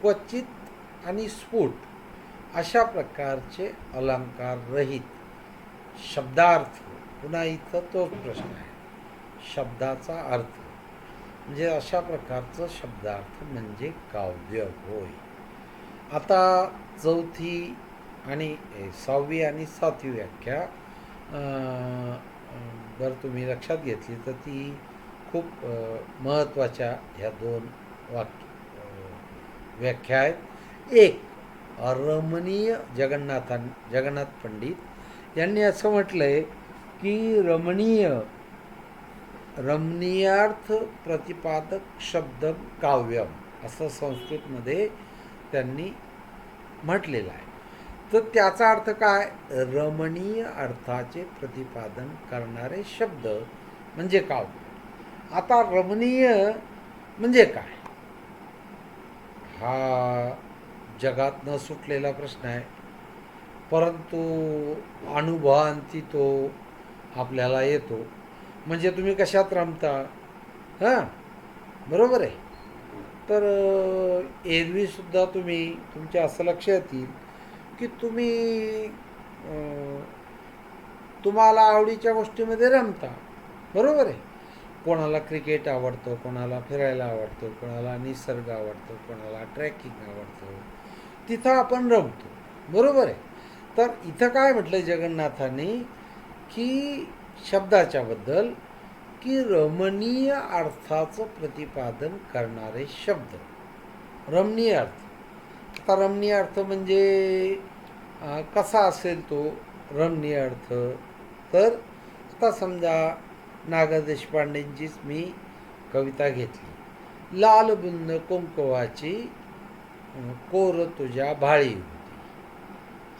क्वचित आणि स्फुट अशा प्रकारचे अलंकार रहित शब्दार्थ. पुन्हा इथं तोच प्रश्न आहे, शब्दाचा अर्थ म्हणजे अशा प्रकारचं शब्दार्थ म्हणजे काव्य होय. आता चौथी आणि 6वी आणि 7वी व्याख्या जर तुम्ही लक्षात घेतली तर ती खूप महत्त्वाच्या ह्या दोन व्याख्या आहेत. एक, रमणीय जगन्नाथ पंडित यांनी असं म्हटलं आहे की रमणीयार्थ प्रतिपादक शब्द काव्यम असं संस्कृतमध्ये त्यांनी म्हटलेलं आहे. तर त्याचा अर्थ काय, रमणीय अर्थाचे प्रतिपादन करणारे शब्द म्हणजे काव्य. आता रमणीय म्हणजे काय, हा जगात न सुटलेला प्रश्न आहे. परंतु अनुभवांती तो आपल्याला येतो. म्हणजे तुम्ही कशात रमता, हां बरोबर आहे. तर एरवीसुद्धा तुमच्या असं लक्षात येईल की तुम्हाला आवडीच्या गोष्टीमध्ये रमता, बरोबर आहे. कोणाला क्रिकेट आवडतं, कोणाला फिरायला आवडतं, कोणाला निसर्ग आवडतो, कोणाला ट्रॅकिंग आवडतं, तिथं आपण रमतो, बरोबर आहे. तर इथं काय म्हटलं जगन्नाथांनी की शब्दाच्या बद्दल की रमणीय अर्थाचं प्रतिपादन करणारे शब्द, रमणीय अर्थ. आता रमणीय अर्थ म्हणजे कसा असेल तो रमणीय अर्थ, तर आता समजा नागा देशपांडेंचीच मी कविता घेतली, लालबुंद कुंकवाची कोर तुझ्या भाळी होती.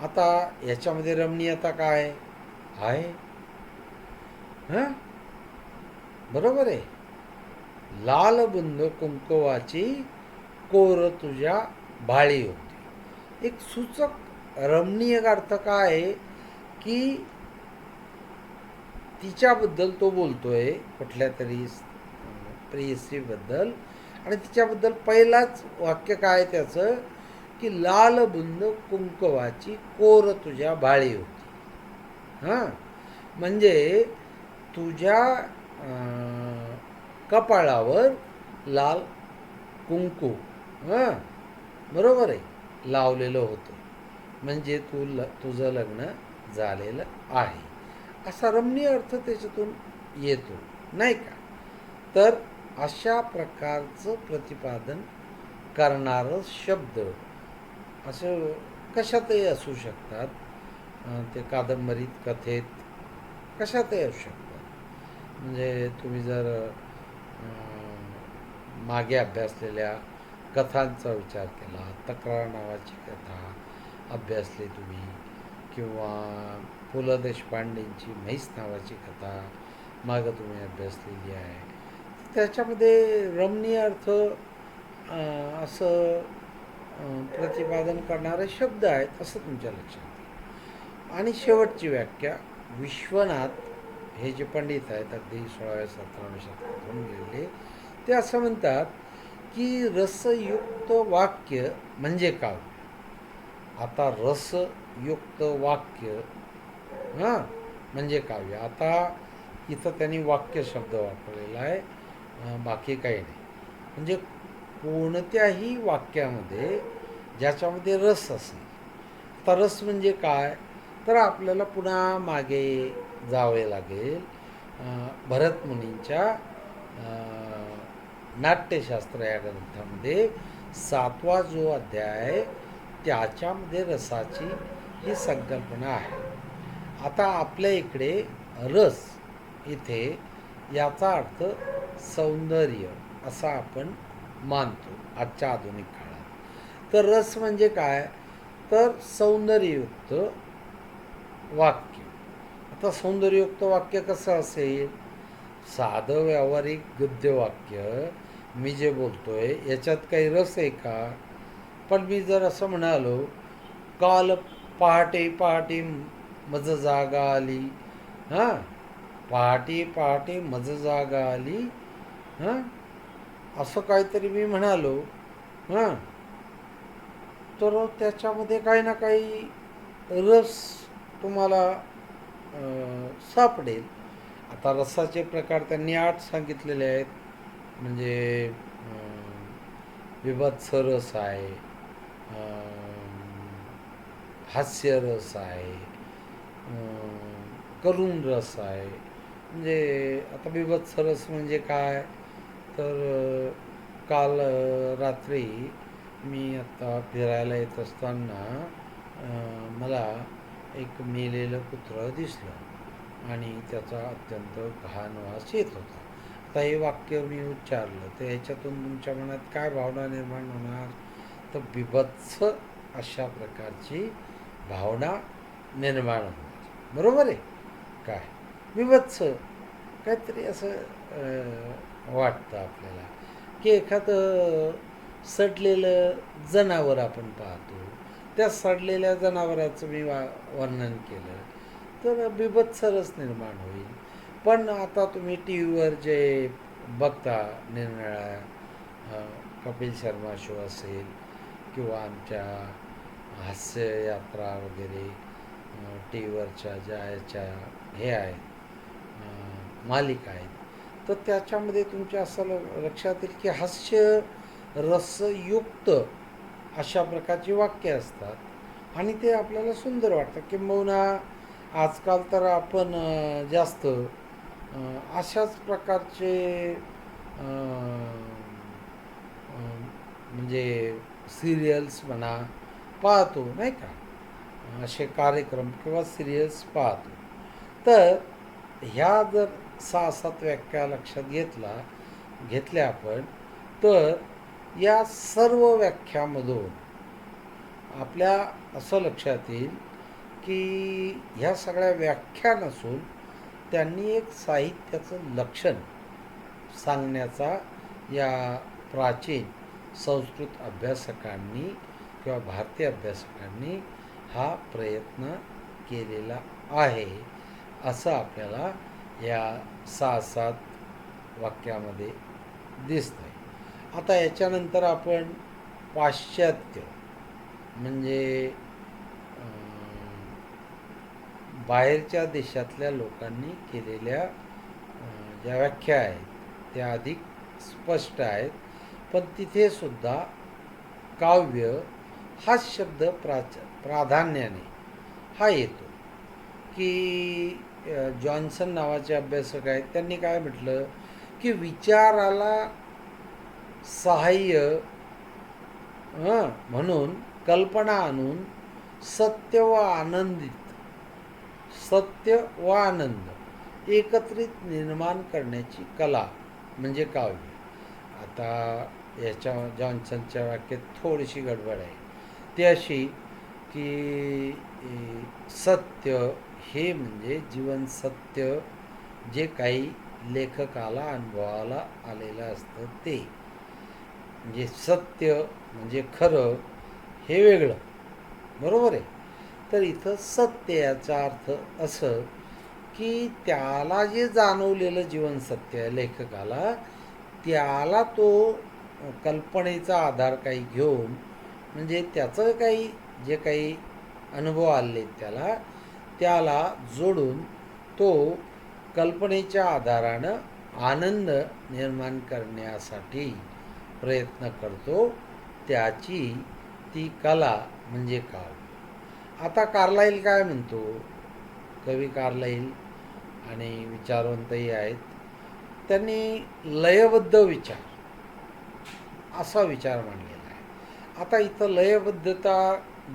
आता याच्यामध्ये रमणीयता काय आहे, हां बरोबर आहे. लालबुंद कुंकवाची कोर तुझ्या भाळी होती. एक सूचक रमणीय अर्थ काय आहे की तिच्याबद्दल तो बोलतोय, कुठल्या तरी प्रेयसीबद्दल, आणि तिच्याबद्दल पहिलाच वाक्य काय त्याचं की लालबुंद कुंकवाची कोर तुझ्या भाळी होती. हां म्हणजे तुझ्या कपाळावर लाल कुंकू, हां बरोबर आहे, लावलेलं होतं, म्हणजे तुझं लग्न झालेलं आहे, असा रमणीय अर्थ त्याच्यातून येतो, नाही का. तर अशा प्रकारचं प्रतिपादन करणारं शब्द असं कशातही असू शकतात. ते कादंबरीत, कथेत, कशातही असू शकतात. म्हणजे तुम्ही जर मागे अभ्यासलेल्या कथांचा विचार केला, तक्रार नावाची कथा अभ्यासली तुम्ही, किंवा पु ल देशपांडेंची म्हैस नावाची कथा मागं तुम्ही अभ्यासलेली आहे, त्याच्यामध्ये रमणीय अर्थ असं प्रतिपादन करणारे शब्द आहेत असं तुमच्या लक्षात येईल. आणि शेवटची व्याख्या, विश्वनाथ हे जे पंडित आहेत, अगदी 16व्या-17व्या शतकात होऊन गेलेले, ते असं म्हणतात की रसयुक्त वाक्य म्हणजे काव्य. आता रसयुक्त वाक्य हां म्हणजे काव्य. आता इथं त्यांनी वाक्य शब्द वापरलेला आहे, बाकी काही नाही. म्हणजे कोणत्याही वाक्यामध्ये ज्याच्यामध्ये रस असेल. आता रस म्हणजे काय, तर आपल्याला पुन्हा मागे जावे लागेल. भरत मुनींच्या नाट्यशास्त्र या ग्रंथामध्ये 7वा जो अध्याय आहे त्याच्यामध्ये रसाची ही संकल्पना आहे. आता आपल्या इकडे रस इथे याचा अर्थ सौंदर्य असा आपण मानतो आजच्या आधुनिक काळात. तर रस म्हणजे काय, तर सौंदर्ययुक्त वाक्य. आता सौंदर्ययुक्त वाक्य कसं असेल, साधं व्यावहारिक गद्यवाक्य मी जे बोलतोय याच्यात काही रस आहे का? पण मी जर असं म्हणालो, काल पहाटे पहाटे मज जागा आली, हां, पहाटे पहाटे मज जागा आली, हां, असं काहीतरी मी म्हणालो, हां, तर त्याच्यामध्ये काही ना काही रस तुम्हाला सापडेल. आता रसाचे प्रकार त्यांनी 8 सांगितलेले आहेत. म्हणजे बीभत्स रस आहे, हास्यरस आहे, करुण रस आहे. म्हणजे आता बीभत्स रस म्हणजे काय? तर काल रात्री मी आता फिरायला येत असताना मला एक मेलेलं कुत्रं दिसलं आणि त्याचा अत्यंत घाण वास येत होता. आता हे वाक्य मी उच्चारलं तर ह्याच्यातून तुमच्या मनात काय भावना निर्माण होणार? तर बीभत्स अशा प्रकारची भावना निर्माण होणार. बरोबर आहे काय? बीभत्स काहीतरी असं वाटतं आपल्याला, की एखादं सडलेलं जनावर आपण पाहतो, त्या सडलेल्या जनावराचं मी वर्णन केलं तर बीभत्स रस निर्माण होईल. पण आता तुम्ही टी व्हीवर जे बघता निरनिराळ्या कपिल शर्मा शो असेल किंवा आमच्या हास्ययात्रा वगैरे टी व्हीवरच्या ज्या याच्या हे आहेत मालिका आहेत, तर त्याच्यामध्ये तुमच्या असं लक्षात येईल की हास्य रसयुक्त अशा प्रकारची वाक्य असतात आणि ते आपल्याला सुंदर वाटतं. किंबहुना आजकाल तर आपण जास्त अशाच प्रकारचे म्हणजे सिरियल्स म्हणा पाहतो, नाही का? असे कार्यक्रम किंवा सिरियल्स पाहतो. तर ह्या जर 6-7 व्याख्या लक्षात घेतल्या आपण, तर या सर्व व्याख्यामधून आपल्या असं लक्षात येईल की ह्या सगळ्या व्याख्या नसून त्यांनी एक साहित्याचं लक्षण सांगण्याचा या प्राचीन संस्कृत अभ्यासकांनी किंवा भारतीय अभ्यासकांनी हा प्रयत्न केलेला आहे, असं आपल्याला या 6-7 वाक्यामध्ये दिसतं आहे. आता याच्यानंतर आपण पाश्चात्य म्हणजे बाहेरच्या देशातल्या लोकांनी केलेल्या ज्या व्याख्या आहेत त्या अधिक स्पष्ट आहेत. पण तिथे सुद्धा काव्य हा शब्द प्राधान्याने हा येतो. की जॉन्सन नावाचे अभ्यासक आहेत, त्यांनी काय म्हटलं की विचाराला सहाय्य म्हणून कल्पना आणून सत्य व आनंद एकत्रित निर्माण करण्याची कला म्हणजे काव्य. आता याच्या जॉन्सनच्या वाक्यात थोडीशी गडबड आहे. ती अशी की सत्य हे म्हणजे जीवन सत्य जे काही लेखकाला अनुभवाला आलेलं असतं ते, म्हणजे सत्य म्हणजे खरं हे वेगळं. बरोबर आहे? तर इथं सत्य याचा अर्थ असं की त्याला जे जाणवलेलं जीवन सत्य आहे लेखकाला, त्याला तो कल्पनेचा आधार काही घेऊन, म्हणजे त्याचं काही जे काही अनुभव आले त्याला जोडून तो कल्पनेच्या आधारानं आनंद निर्माण करण्यासाठी प्रयत्न करतो. त्याची ती कला म्हणजे काव्य. आता कार्लाईल काय म्हणतो? कवी कार्लाईल आणि विचारवंतही आहेत, त्यांनी लयबद्ध विचार असा विचार मांडलेला आहे. आता इथं लयबद्धता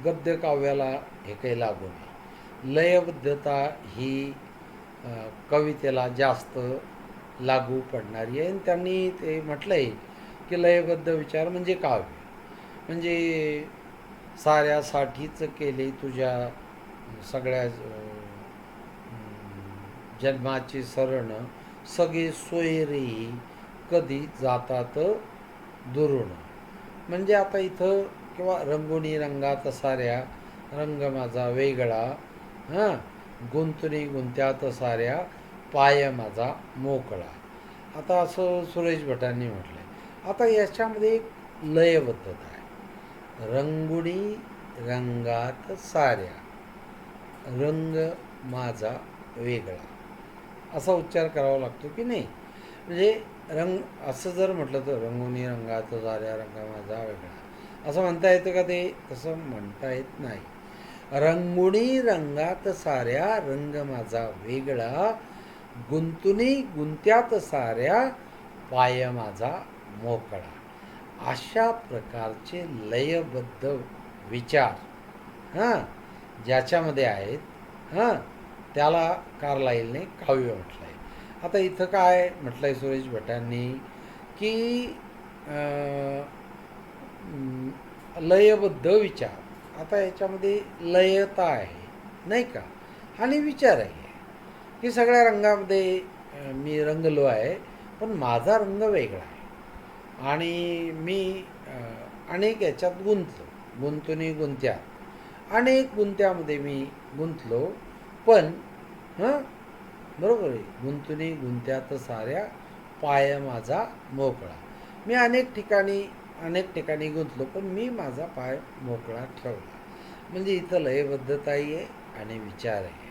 गद्य काव्याला हे काही लागू नये. लयबद्धता ही कवितेला जास्त लागू पडणारी आहे आणि त्यांनी ते म्हटलं आहे की लयबद्ध विचार म्हणजे काव्य. म्हणजे साऱ्यासाठीच केले तुझ्या सगळ्या जन्माची सरण सगळे सोयरे कधी जातात दुरून. म्हणजे आता इथं किंवा रंगोनी रंगात साऱ्या रंग माझा वेगळा, हां, गुंतणी गुंत्यात साऱ्या पाय माझा मोकळा. आता असं सुरेश भटांनी म्हटलं आहे. आता याच्यामध्ये एक लयबद्धता आहे. रंगुणी रंगात साऱ्या रंग माझा वेगळा, असा उच्चार करावा लागतो की नाही. म्हणजे रंग असं जर म्हटलं तर रंगोनी रंगात साऱ्या रंग माझा वेगळा असं म्हणता येतं का? ते तसं म्हणता येत नाही. रंगुणी रंगात साऱ्या रंग माझा वेगळा, गुंतुनी गुंत्यात साऱ्या पाय माझा मोकळा. अशा प्रकारचे लयबद्ध विचार हां ज्याच्यामध्ये आहेत, हां, त्याला कार्लाईलने काव्य म्हटलं आहे. आता इथं काय म्हटलं आहे सुरेश भटांनी की लयबद्ध विचार. आता याच्यामध्ये लयता आहे नाही का, आणि विचार आहे की सगळ्या रंगामध्ये मी रंगलो आहे, पण माझा रंग वेगळा आहे आणि मी अनेक याच्यात गुंतलो, गुंतुनी गुंत्यात अनेक गुंत्यामध्ये मी गुंतलो. पण हां बरोबर आहे, गुंतुनी गुंत्यात साऱ्या पाय माझा मोकळा. मी अनेक ठिकाणी गुंतलो, पण मी माझा पाय मोकळा ठेवला. म्हणजे इथं लयबद्धताही आहे आणि विचार आहे.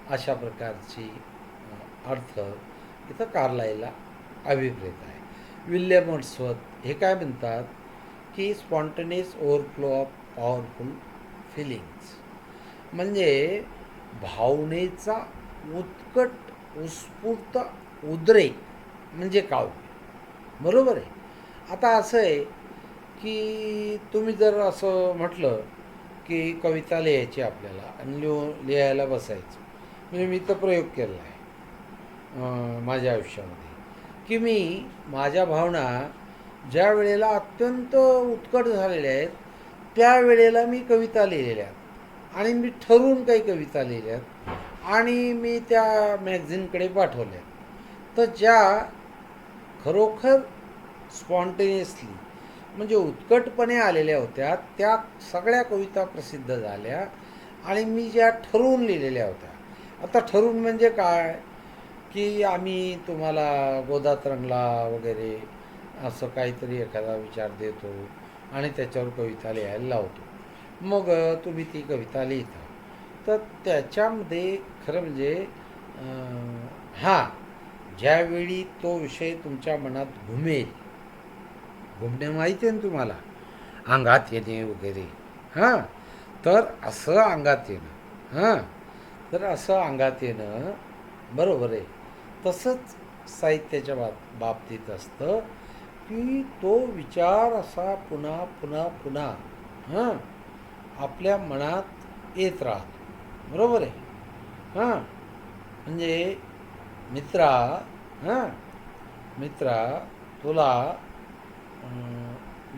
अशा प्रकारची अर्थ इथं कार्लाईलला अभिप्रेत आहे. विल्यम वर्ड्सवर्थ हे काय म्हणतात की spontaneous overflow of powerful feelings, म्हणजे भावनेचा उत्कट उत्स्फूर्त उद्रेक म्हणजे काव्य. बरोबर आहे. आता असं आहे की तुम्ही जर असं म्हटलं की कविता लिहायची आपल्याला आणि लिहायला बसायचं, म्हणजे मी तर प्रयोग केला आहे माझ्या आयुष्यामध्ये की मी माझ्या भावना ज्या वेळेला अत्यंत उत्कट झालेल्या आहेत त्यावेळेला मी कविता लिहिलेल्या आहेत आणि मी ठरवून काही कविता लिहिल्यात आणि मी त्या मॅगझिनकडे पाठवल्या. तर ज्या खरोखर स्पॉन्टेनियसली म्हणजे उत्कटपणे आलेल्या होत्या त्या सगळ्या कविता प्रसिद्ध झाल्या आणि मी ज्या ठरवून लिहिलेल्या होत्या. आता ठरवून म्हणजे काय की आम्ही तुम्हाला गोदात रंगला वगैरे असं काहीतरी एखादा विचार देतो आणि त्याच्यावर कविता लिहायला लावतो. मग तुम्ही ती कविता लिहिता. तर त्याच्यामध्ये खरं म्हणजे हां, ज्यावेळी तो विषय तुमच्या मनात घुमेल, घुमणे माहिती आहे ना तुम्हाला, अंगात येणे वगैरे, हां, तर असं अंगात येणं, हां, तर असं अंगात येणं बरोबर आहे. तसंच साहित्याच्या बाबतीत असतं की तो विचार असा पुन्हा पुन्हा पुन्हा हां आपल्या मनात येत राहतो. बरोबर आहे. हां म्हणजे मित्रा, हां मित्रा, तुला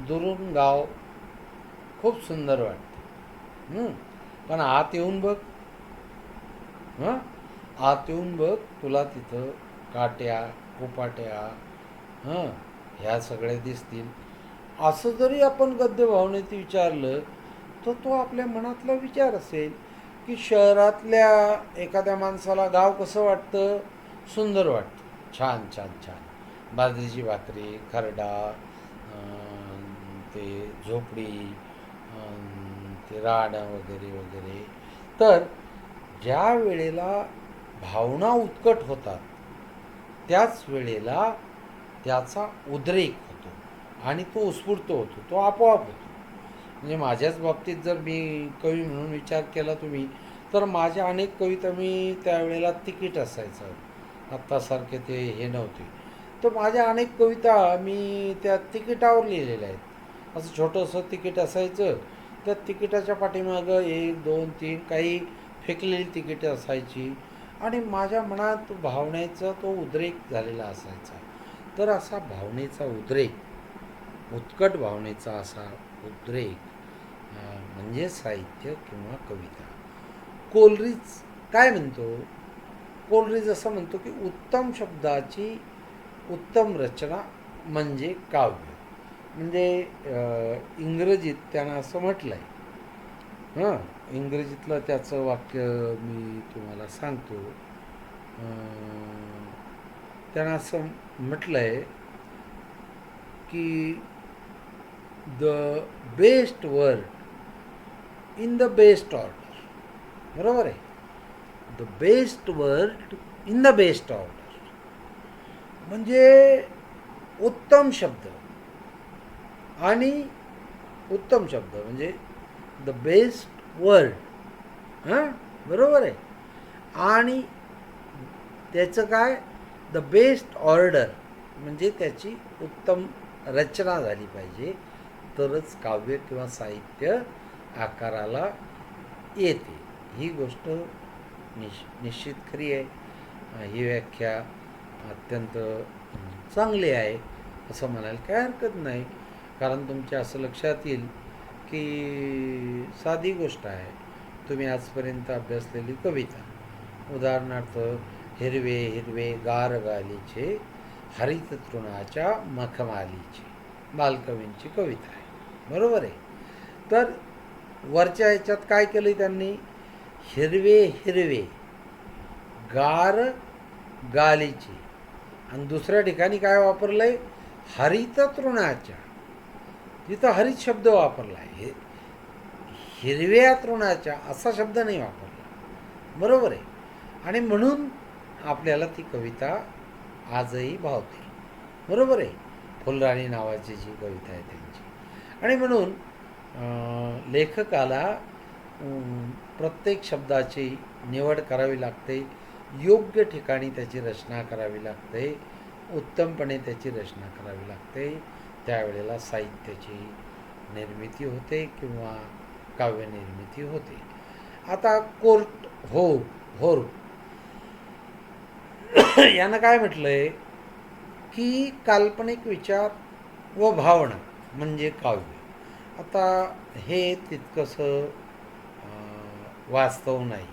दुरून गाव खूप सुंदर वाटतं, पण आत येऊन बघ, हां आत येऊन बघ, तुला तिथं काट्या कोपाट्या हां ह्या सगळ्या दिसतील. असं जरी आपण गद्य भावनेत विचारलं तर तो आपल्या मनातला विचार असेल की शहरातल्या एखाद्या माणसाला गाव कसं वाटतं, सुंदर वाटतं, छान छान छान, बाजरीची भाकरी, खरडा, ते झोपडी, ते राहणं वगैरे वगैरे. तर ज्या वेळेला भावना उत्कट होतात त्याच वेळेला त्याचा उद्रेक होतो आणि तो उत्स्फूर्त होतो, तो आपोआप होतो. म्हणजे माझ्याच बाबतीत जर मी कवी म्हणून विचार केला तुम्ही, तर माझ्या अनेक कविता मी त्यावेळेला तिकीट असायचं, आत्तासारखे ते हे नव्हते, तर माझ्या अनेक कविता मी त्या तिकिटावर लिहिलेल्या आहेत. असं छोटंसं तिकीट असायचं, त्या तिकिटाच्या पाठीमागं 1 2 3 काही फेकलेली तिकीटं असायची आणि माझ्या मनात भावनेचा तो उद्रेक झालेला असायचा. तर असा भावनेचा उद्रेक, उत्कट भावनेचा असा उद्रेक म्हणजे साहित्य किंवा कविता. कोलरीज काय म्हणतो कोलरिज असं म्हणतो की उत्तम शब्दाची उत्तम रचना म्हणजे काव्य. म्हणजे इंग्रजीत त्यानं असं म्हटलं आहे. इंग्रजीतलं त्याचं वाक्य मी तुम्हाला सांगतो. त्यानं असं म्हटलं आहे की the best word in the best order. बरोबर आहे. The best word in the best order म्हणजे उत्तम शब्द आणि उत्तम शब्द म्हणजे द बेस्ट वर्ड. बरोबर आहे. आणि त्याचं काय, द बेस्ट ऑर्डर म्हणजे त्याची उत्तम रचना झाली पाहिजे, तरच काव्य किंवा साहित्य आकाराला येते. ही गोष्ट निश्चित खरी आहे. ही व्याख्या अत्यंत चांगली आहे असं म्हणायला काय हरकत नाही. कारण तुमच्या असं लक्षात येईल की साधी गोष्ट आहे. तुम्ही आजपर्यंत अभ्यासलेली कविता, उदाहरणार्थ हिरवे हिरवे गार गालीचे हरित तृणाच्या मखमालीचे, बालकवींची कविता आहे. बरोबर आहे. तर वरच्या ह्याच्यात काय केलं त्यांनी, हिरवे हिरवे गार गालीचे, आणि दुसऱ्या ठिकाणी काय वापरलं आहे, हरित तृणाच्या. तिथं हरित शब्द वापरला आहे, हिरव्या तृणाच्या असा शब्द नाही वापरला. बरोबर आहे. आणि म्हणून आपल्याला ती कविता आजही भावते. बरोबर आहे. फुलराणी नावाची जी कविता आहे त्यांची. आणि म्हणून लेखकाला प्रत्येक शब्दाची निवड करावी लागते, योग्य ठिकाणी त्याची रचना करावी लागते, उत्तमपणे त्याची रचना करावी लागते. त्यावेळेला साहित्याची निर्मिती होते किंवा काव्यनिर्मिती होते. आता कोर्ट होर यानं काय म्हटलं आहे की काल्पनिक विचार व भावना म्हणजे काव्य. आता हे तितकंसं वास्तव नाही,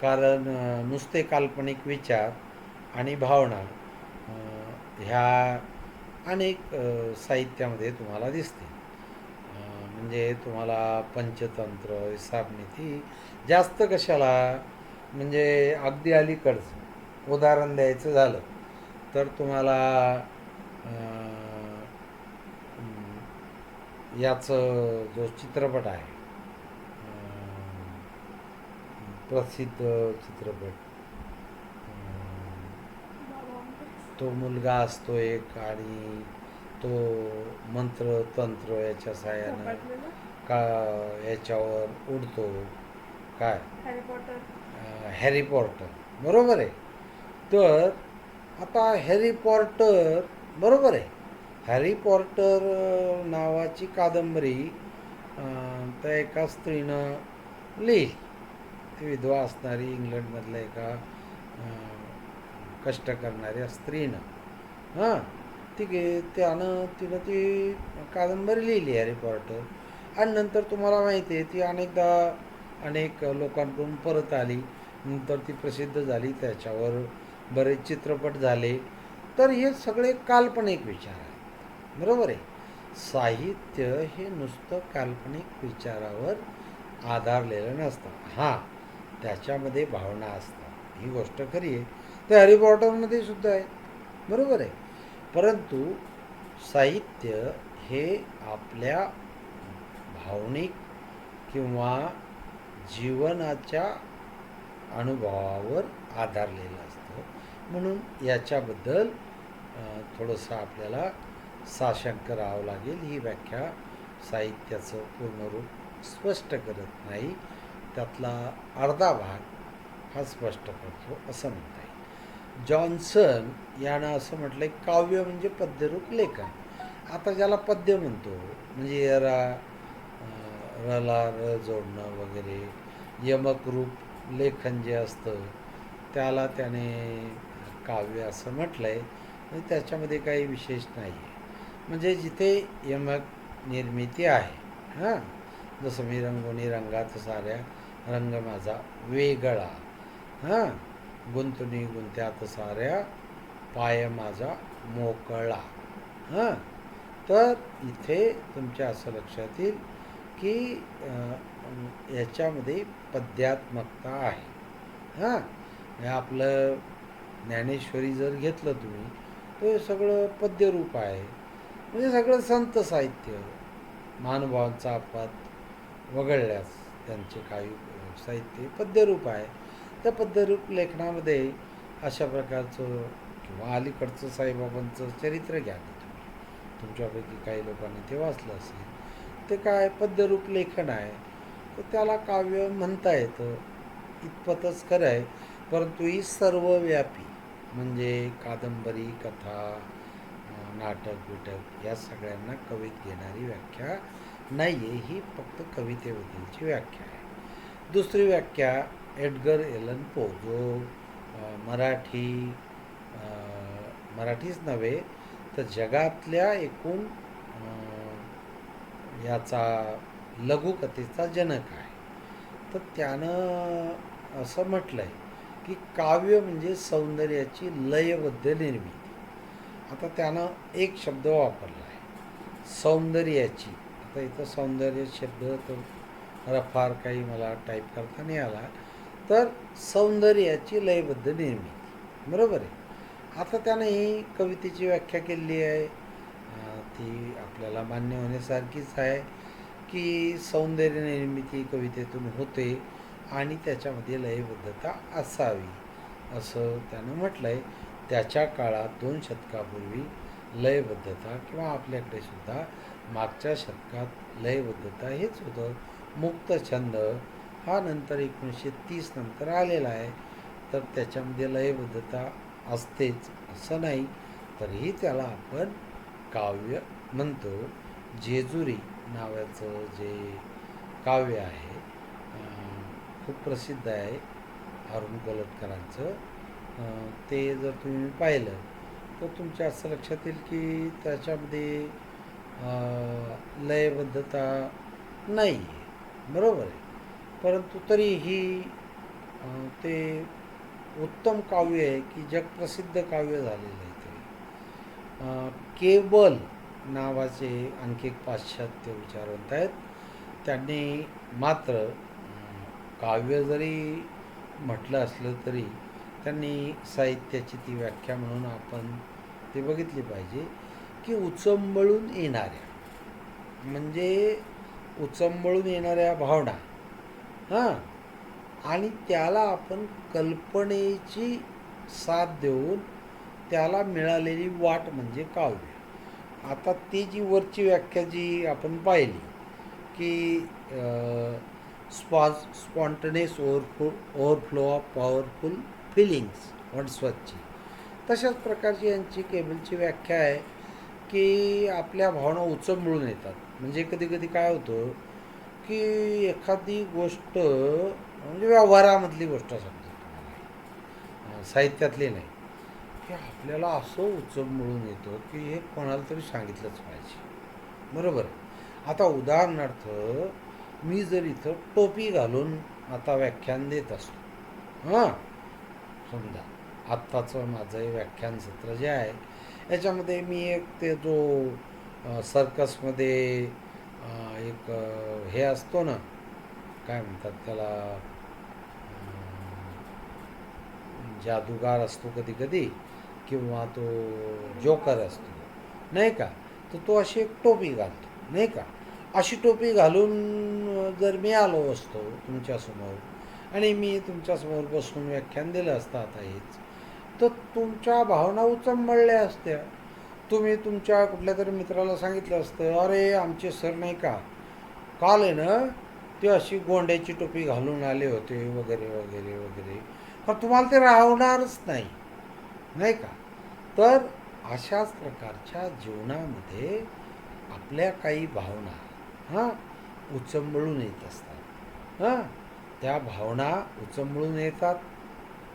कारण नुसते काल्पनिक विचार आणि भावना ह्या अनेक साहित्यामध्ये तुम्हाला दिसतील. म्हणजे तुम्हाला पंचतंत्र, हिसाबनीती जास्त कशाला, म्हणजे अगदी अलीकडचं उदाहरण द्यायचं झालं तर तुम्हाला याचं जो चित्रपट आहे, प्रसिद्ध चित्रपट, तो मुलगा असतो एक आणि तो मंत्र तंत्र याच्या साहाय्यानं का याच्यावर उडतो, काय, हॅरी पॉटर. बरोबर आहे. तर आता हॅरी पॉटर, बरोबर आहे, हॅरी पॉटर नावाची कादंबरी त्या एका स्त्रीनं लिहिली. ती विधवा असणारी इंग्लंडमधल्या एका कष्ट करणाऱ्या स्त्रीनं तिनं ती कादंबरी लिहिली हॅरी पॉटर. आणि नंतर तुम्हाला माहिती आहे ती अनेक लोकांकडून परत आली, नंतर ती प्रसिद्ध झाली, त्याच्यावर बरेच चित्रपट झाले. तर हे सगळे काल्पनिक विचार आहेत. बरोबर आहे. साहित्य हे नुसतं काल्पनिक विचारावर आधारलेलं नसतं. हां, त्याच्यामध्ये भावना असतात, ही गोष्ट खरी आहे. तर हॅरी पॉटरमध्ये सुद्धा आहे. बरोबर आहे. परंतु साहित्य हे आपल्या भावनिक किंवा जीवनाच्या अनुभवावर आधारलेलं असतं. म्हणून याच्याबद्दल थोडंसं आपल्याला साशंक राहावं लागेल. ही व्याख्या साहित्याचं पूर्ण रूप स्पष्ट करत नाही, त्यातला अर्धा भाग हा स्पष्ट करतो असं म्हणता येईल. जॉन्सन यानं असं म्हटलं की काव्य म्हणजे पद्यरूप लेखन. आता ज्याला पद्य म्हणतो म्हणजे रला र जोडणं वगैरे, यमक रूप लेखन जे असतं त्याला त्याने काव्य असं म्हटलं आहे. म्हणजे त्याच्यामध्ये काही विशेष नाही आहे. म्हणजे जिथे यमक निर्मिती आहे, जसं मी रंगोनी रंगात साऱ्या रंग माझा वेगळा, गुंतुनी गुंत्यात साऱ्या पाय माझा मोकळा. हां, तर इथे तुमच्या असं लक्षात येईल की याच्यामध्ये पद्यात्मकता आहे. हां, हे आपलं ज्ञानेश्वरी जर घेतलं तुम्ही तर हे सगळं पद्यरूप आहे. म्हणजे सगळं संत साहित्य, महानुभावांचा आपत वगळल्यास त्यांचे काही साहित्य पद्यरूप आहे. त्या पद्यरूप लेखनामध्ये अशा प्रकारचं किंवा अलीकडचं साईबाबांचं चरित्र घ्या ना तुम्ही, तुमच्यापैकी काही लोकांनी ते वाचलं असेल. ते काय पद्यरूप लेखन आहे, तर त्याला काव्य म्हणता येतं, इतपतच खरं आहे. परंतु ही सर्वव्यापी म्हणजे कादंबरी, कथा, नाटक बिटक या सगळ्यांना कवीत घेणारी व्याख्या नाही आहे. ही फक्त कवितेबद्दलची व्याख्या आहे. दुसरी व्याख्या एडगर एलन पो, जो मराठी मराठीच नव्हे तर जगातल्या एकूण याचा लघुकथेचा जनक आहे. तर त्यानं असं म्हटलं आहे की काव्य म्हणजे सौंदर्याची लयबद्ध निर्मिती. आता त्यानं एक शब्द वापरला आहे, सौंदर्याची. आता इथं सौंदर्य शब्द तर फार काही मला टाईप करता नाही आला. तर सौंदर्याची लयबद्ध निर्मिती, बरोबर आहे. आता त्यानं ही कवितेची व्याख्या केलेली आहे, ती आपल्याला मान्य होण्यासारखीच आहे की सौंदर्य निर्मिती कवितेतून होते आणि त्याच्यामध्ये लयबद्धता असावी असं त्यानं म्हटलं आहे. त्याच्या काळात 2 शतकापूर्वी लयबद्धता किंवा आपल्याकडे सुद्धा मागच्या शतकात लयबद्धता हेच होतं. मुक्त छंद हा नंतर 1930 नंतर आलेला आहे. तर त्याच्यामध्ये लयबद्धता असतेच असं नाही, तरीही त्याला आपण काव्य म्हणतो. जेजुरी नावाचं जे काव्य आहे खूप प्रसिद्ध आहे अरुण कोलटकरांचं. ते जर तुम्ही पाहिलं तर तुमच्या असं लक्षात येईल की त्याच्यामध्ये लयबद्धता नाही आहे, बरोबर आहे. परंतु तरीही ते उत्तम काव्य आहे की जगप्रसिद्ध काव्य झालेलं आहे ते. केबल नावाचे आणखी एक पाश्चात्य विचारवंत आहेत. त्यांनी मात्र काव्य जरी म्हटलं असलं तरी त्यांनी साहित्याची ती व्याख्या म्हणून आपण ते बघितली पाहिजे की उचंबळून येणाऱ्या, म्हणजे उचंबळून येणाऱ्या भावना, हां, आणि त्याला आपण कल्पनेची साथ देऊन त्याला मिळालेली वाट म्हणजे काव्य. आता ती जी वरची व्याख्या जी आपण पाहिली की स्पॉन्टनेस ओव्हरफ्लो ऑफ पॉवरफुल फिलिंग्स वर्ड्सवर्थची, तशाच प्रकारची यांची केबलची व्याख्या आहे की आपल्या भावना उचंबळून येतात. म्हणजे कधी कधी काय होतं की एखादी गोष्ट म्हणजे व्यवहारामधली गोष्ट समजा तुम्हाला, साहित्यातली नाही, की आपल्याला असं उचंबळून येतं की हे कोणाला तरी सांगितलंच पाहिजे, बरोबर. आता उदाहरणार्थ मी जर इथं टोपी घालून आता व्याख्यान देत असतो, हां, समजा आत्ताचं माझं हे व्याख्यान सत्र जे आहे याच्यामध्ये मी एक ते जो सर्कसमध्ये एक हे असतो ना, काय म्हणतात त्याला, जादूगार असतो कधी कधी किंवा तो जोकर असतो नाही का, तर तो अशी एक टोपी घालतो नाही का. अशी टोपी घालून जर मी आलो असतो तुमच्यासमोर आणि मी तुमच्यासमोर बसून व्याख्यान दिलं असतं आता हेच, तर तुमच्या भावना उचंबळल्या असत्या. तुम्ही तुमच्या कुठल्या तरी मित्राला सांगितलं असतं, अरे आमचे सर नाही का काल आहे ना ते अशी गोंड्याची टोपी घालून आले होते वगैरे वगैरे वगैरे. पण तुम्हाला ते राहणारच नाही, नाही का. तर अशाच प्रकारच्या जीवनामध्ये आपल्या काही भावना हां उचंबळून येत असतात. हां, त्या भावना उचंबळून येतात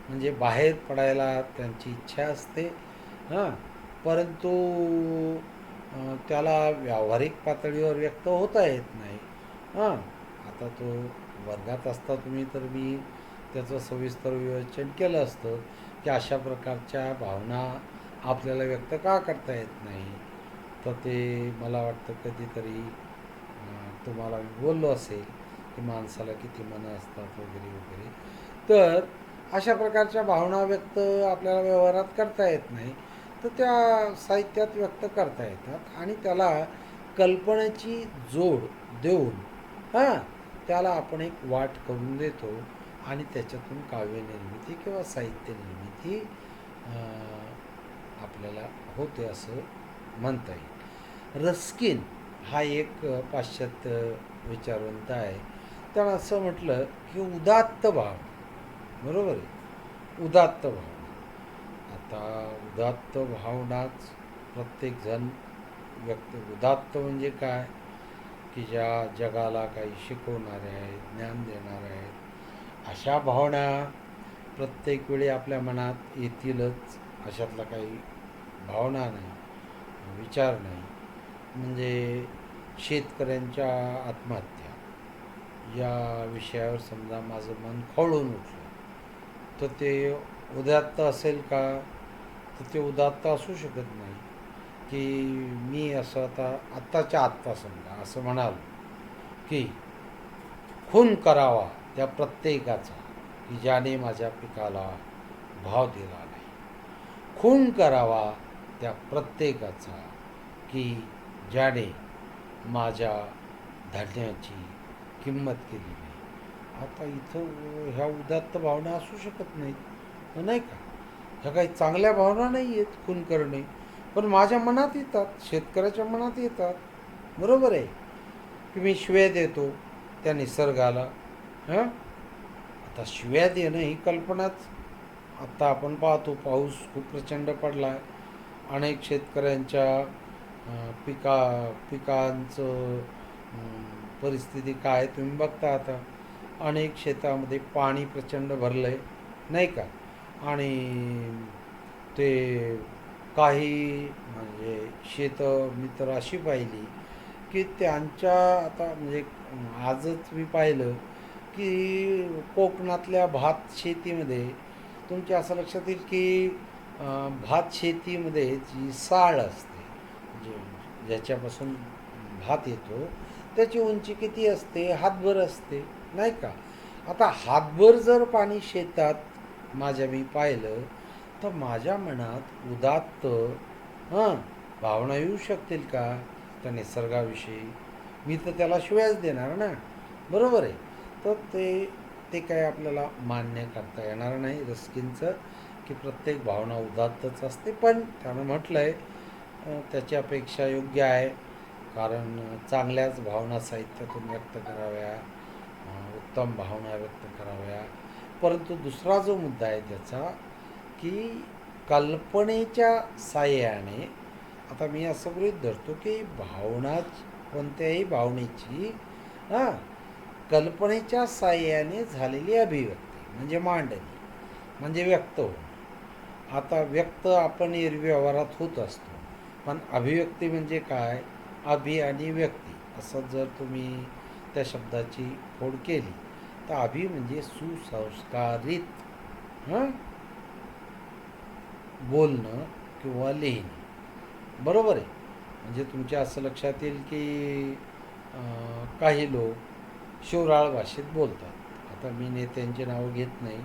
म्हणजे बाहेर पडायला त्यांची इच्छा असते, हां, परंतु त्याला व्यावहारिक पातळीवर व्यक्त होता येत नाही. हां, आता तो वर्गात असता तुम्ही तर मी त्याचं सविस्तर विवेचन केलं असतं की अशा प्रकारच्या भावना आपल्याला व्यक्त का करता येत नाही. तर ते मला वाटतं कधीतरी तुम्हाला मी बोललो असेल की माणसाला किती मनं असतात वगैरे वगैरे. तर अशा प्रकारच्या भावना व्यक्त आपल्याला व्यवहारात करता येत नाही, तर त्या साहित्यात व्यक्त करता येतात आणि त्याला कल्पनेची जोड देऊन हां त्याला आपण एक वाट करून देतो आणि त्याच्यातून काव्यनिर्मिती किंवा साहित्य निर्मिती आपल्याला होते असं म्हणता येईल. रस्किन हा एक पाश्चात्य विचारवंत आहे. त्यानं असं म्हटलं की उदात्त भाव, बरोबर आहे, उदात्त भावना. आता उदात्त भावनाच प्रत्येकजण व्यक्त, उदात्त म्हणजे काय की ज्या जगाला काही शिकवणाऱ्या आहेत, ज्ञान देणाऱ्या आहेत, अशा भावना प्रत्येक वेळी आपल्या मनात येतीलच अशातला काही भावना नाही, विचार नाही. म्हणजे शेतकऱ्यांच्या आत्महत्या या विषयावर समजा माझं मन खवळून उठलं, तर ते उदात्त असेल का? तर ते उदात्त असू शकत नाही. की मी असं आत्ताच्या आत्ता समजा असं म्हणालो की खून करावा त्या प्रत्येकाचा की ज्याने माझ्या पिकाला भाव दिला नाही. खून करावा त्या प्रत्येकाचा की ज्याने माझ्या धान्याची किंमत केली नाही. आता इथं ह्या उदात्त भावना असू शकत नाहीत, नाही का? ह्या काही चांगल्या भावना नाही आहेत खून करणे, पण माझ्या मनात येतात, शेतकऱ्याच्या मनात येतात. बरोबर आहे की मी शिव्या देतो त्या निसर्गाला. हां आता शिव्या देणं ही कल्पनाच. आत्ता आपण पाहतो पाऊस खूप प्रचंड पडला आहे. अनेक शेतकऱ्यांच्या पिकांचं परिस्थिती काय तुम्ही बघता. आता अनेक शेतामध्ये पाणी प्रचंड भरलं आहे, नाही का? आणि ते काही म्हणजे शेतं मी तर अशी पाहिली की त्यांच्या आता म्हणजे आजच मी पाहिलं की कोकणातल्या भात शेतीमध्ये तुमच्या असं लक्षात येईल की भात शेतीमध्ये जी साळ असते, जे ज्याच्यापासून भात येतो, त्याची उंची किती असते? हातभर असते, नाही का? आता हातभर जर पाणी शेतात माझ्या मी पाहिलं तर माझ्या मनात उदात्त हां भावना येऊ शकतील का त्या निसर्गाविषयी? मी तर त्याला शिव्याच देणार ना, बरोबर आहे. तर ते काय आपल्याला मान्य करता येणार नाही रस्किनचं की प्रत्येक भावना उदात्तच असते. पण त्यानं म्हटलं आहे त्याची अपेक्षा योग्य आहे, कारण चांगल्याच भावना साहित्यातून व्यक्त कराव्या, उत्तम भावना व्यक्त कराव्या. परंतु दुसरा जो मुद्दा आहे त्याचा की कल्पनेच्या साह्याने, आता मी असं गृहीत धरतो की भावना कोणत्याही भावनेची हां कल्पनेच्या साह्याने झालेली अभिव्यक्ती म्हणजे मांडणी म्हणजे व्यक्त होणं. आता व्यक्त आपण एरवी व्यवहारात होत असतो, पण अभिव्यक्ती म्हणजे काय? अभि आणि व्यक्ती असं जर तुम्ही त्या शब्दाची फोड केली तर अभि म्हणजे सुसंस्कारित हां बोलणं किंवा लिहिणे, बरोबर आहे. म्हणजे तुमच्या असं लक्षात येईल की काही लोक शिवराळ भाषेत बोलतात. आता मी नेत्यांची नावं घेत नाही,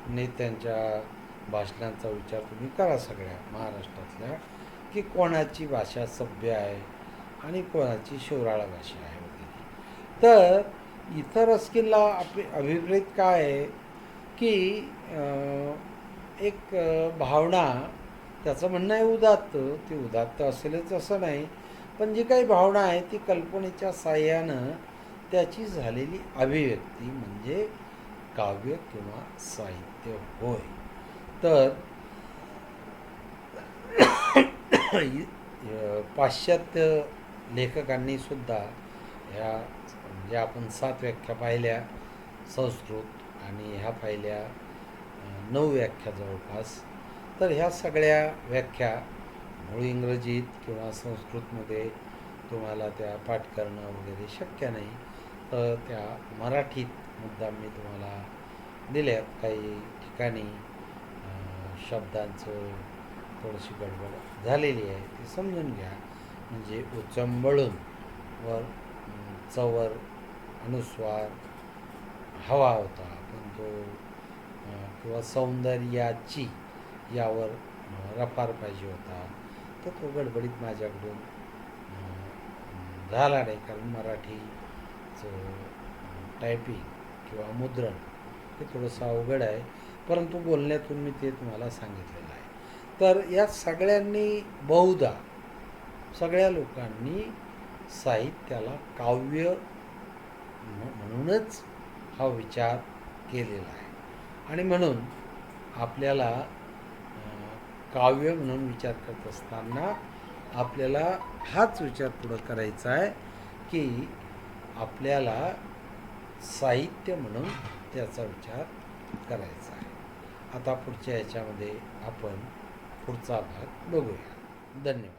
नेत्यांच्या भाषणांचा विचार तुम्ही करा सगळ्या महाराष्ट्रातल्या की कोणाची भाषा सभ्य आहे आणि कोणाची शिवराळ भाषा आहे वगैरे. तर इतर रस्किनला अभिप्रेत काय आहे की एक भावना, त्याचं म्हणणं आहे उदात्त, ती उदात्त असेलच असं नाही, पण जी काही भावना आहे ती कल्पनेच्या साह्यानं त्याची झालेली अभिव्यक्ती म्हणजे काव्य किंवा साहित्य होय. तर पाश्चात्य लेखकांनी सुद्धा ह्या म्हणजे आपण 7 व्याख्या पाहिल्या संस्कृत आणि ह्या पाहिल्या 9 व्याख्या जवळपास. तर ह्या सगळ्या व्याख्या मूळ इंग्रजीत किंवा संस्कृतमध्ये तुम्हाला त्या पाठ करणं वगैरे शक्य नाही, तर त्या मराठीत मुद्दाम मी तुम्हाला दिल्यात. काही ठिकाणी शब्दांचं थोडीशी गडबड झालेली आहे, ती समजून घ्या. म्हणजे उचंबळून वर चवर अनुस्वार हवा होता, पण तो किंवा सौंदर्याची यावर रफार पाहिजे होता, तर तो गडबडीत माझ्याकडून झाला नाही. कारण मराठीचं टायपिंग किंवा मुद्रण हे थोडंसं अवघड आहे, परंतु बोलण्यातून मी ते तुम्हाला सांगितलेलं आहे. तर या सगळ्यांनी बहुधा सगळ्या लोकांनी साहित्याला काव्य म्हणूनच हा विचार केलेला आहे. आणि म्हणून आपल्याला काव्य म्हणून विचार करत असताना आपल्याला हाच विचार पुढं करायचा आहे की आपल्याला साहित्य म्हणून त्याचा विचार करायचा आहे. आता पुढच्या याच्यामध्ये आपण पुढचा भाग बघूया. धन्यवाद.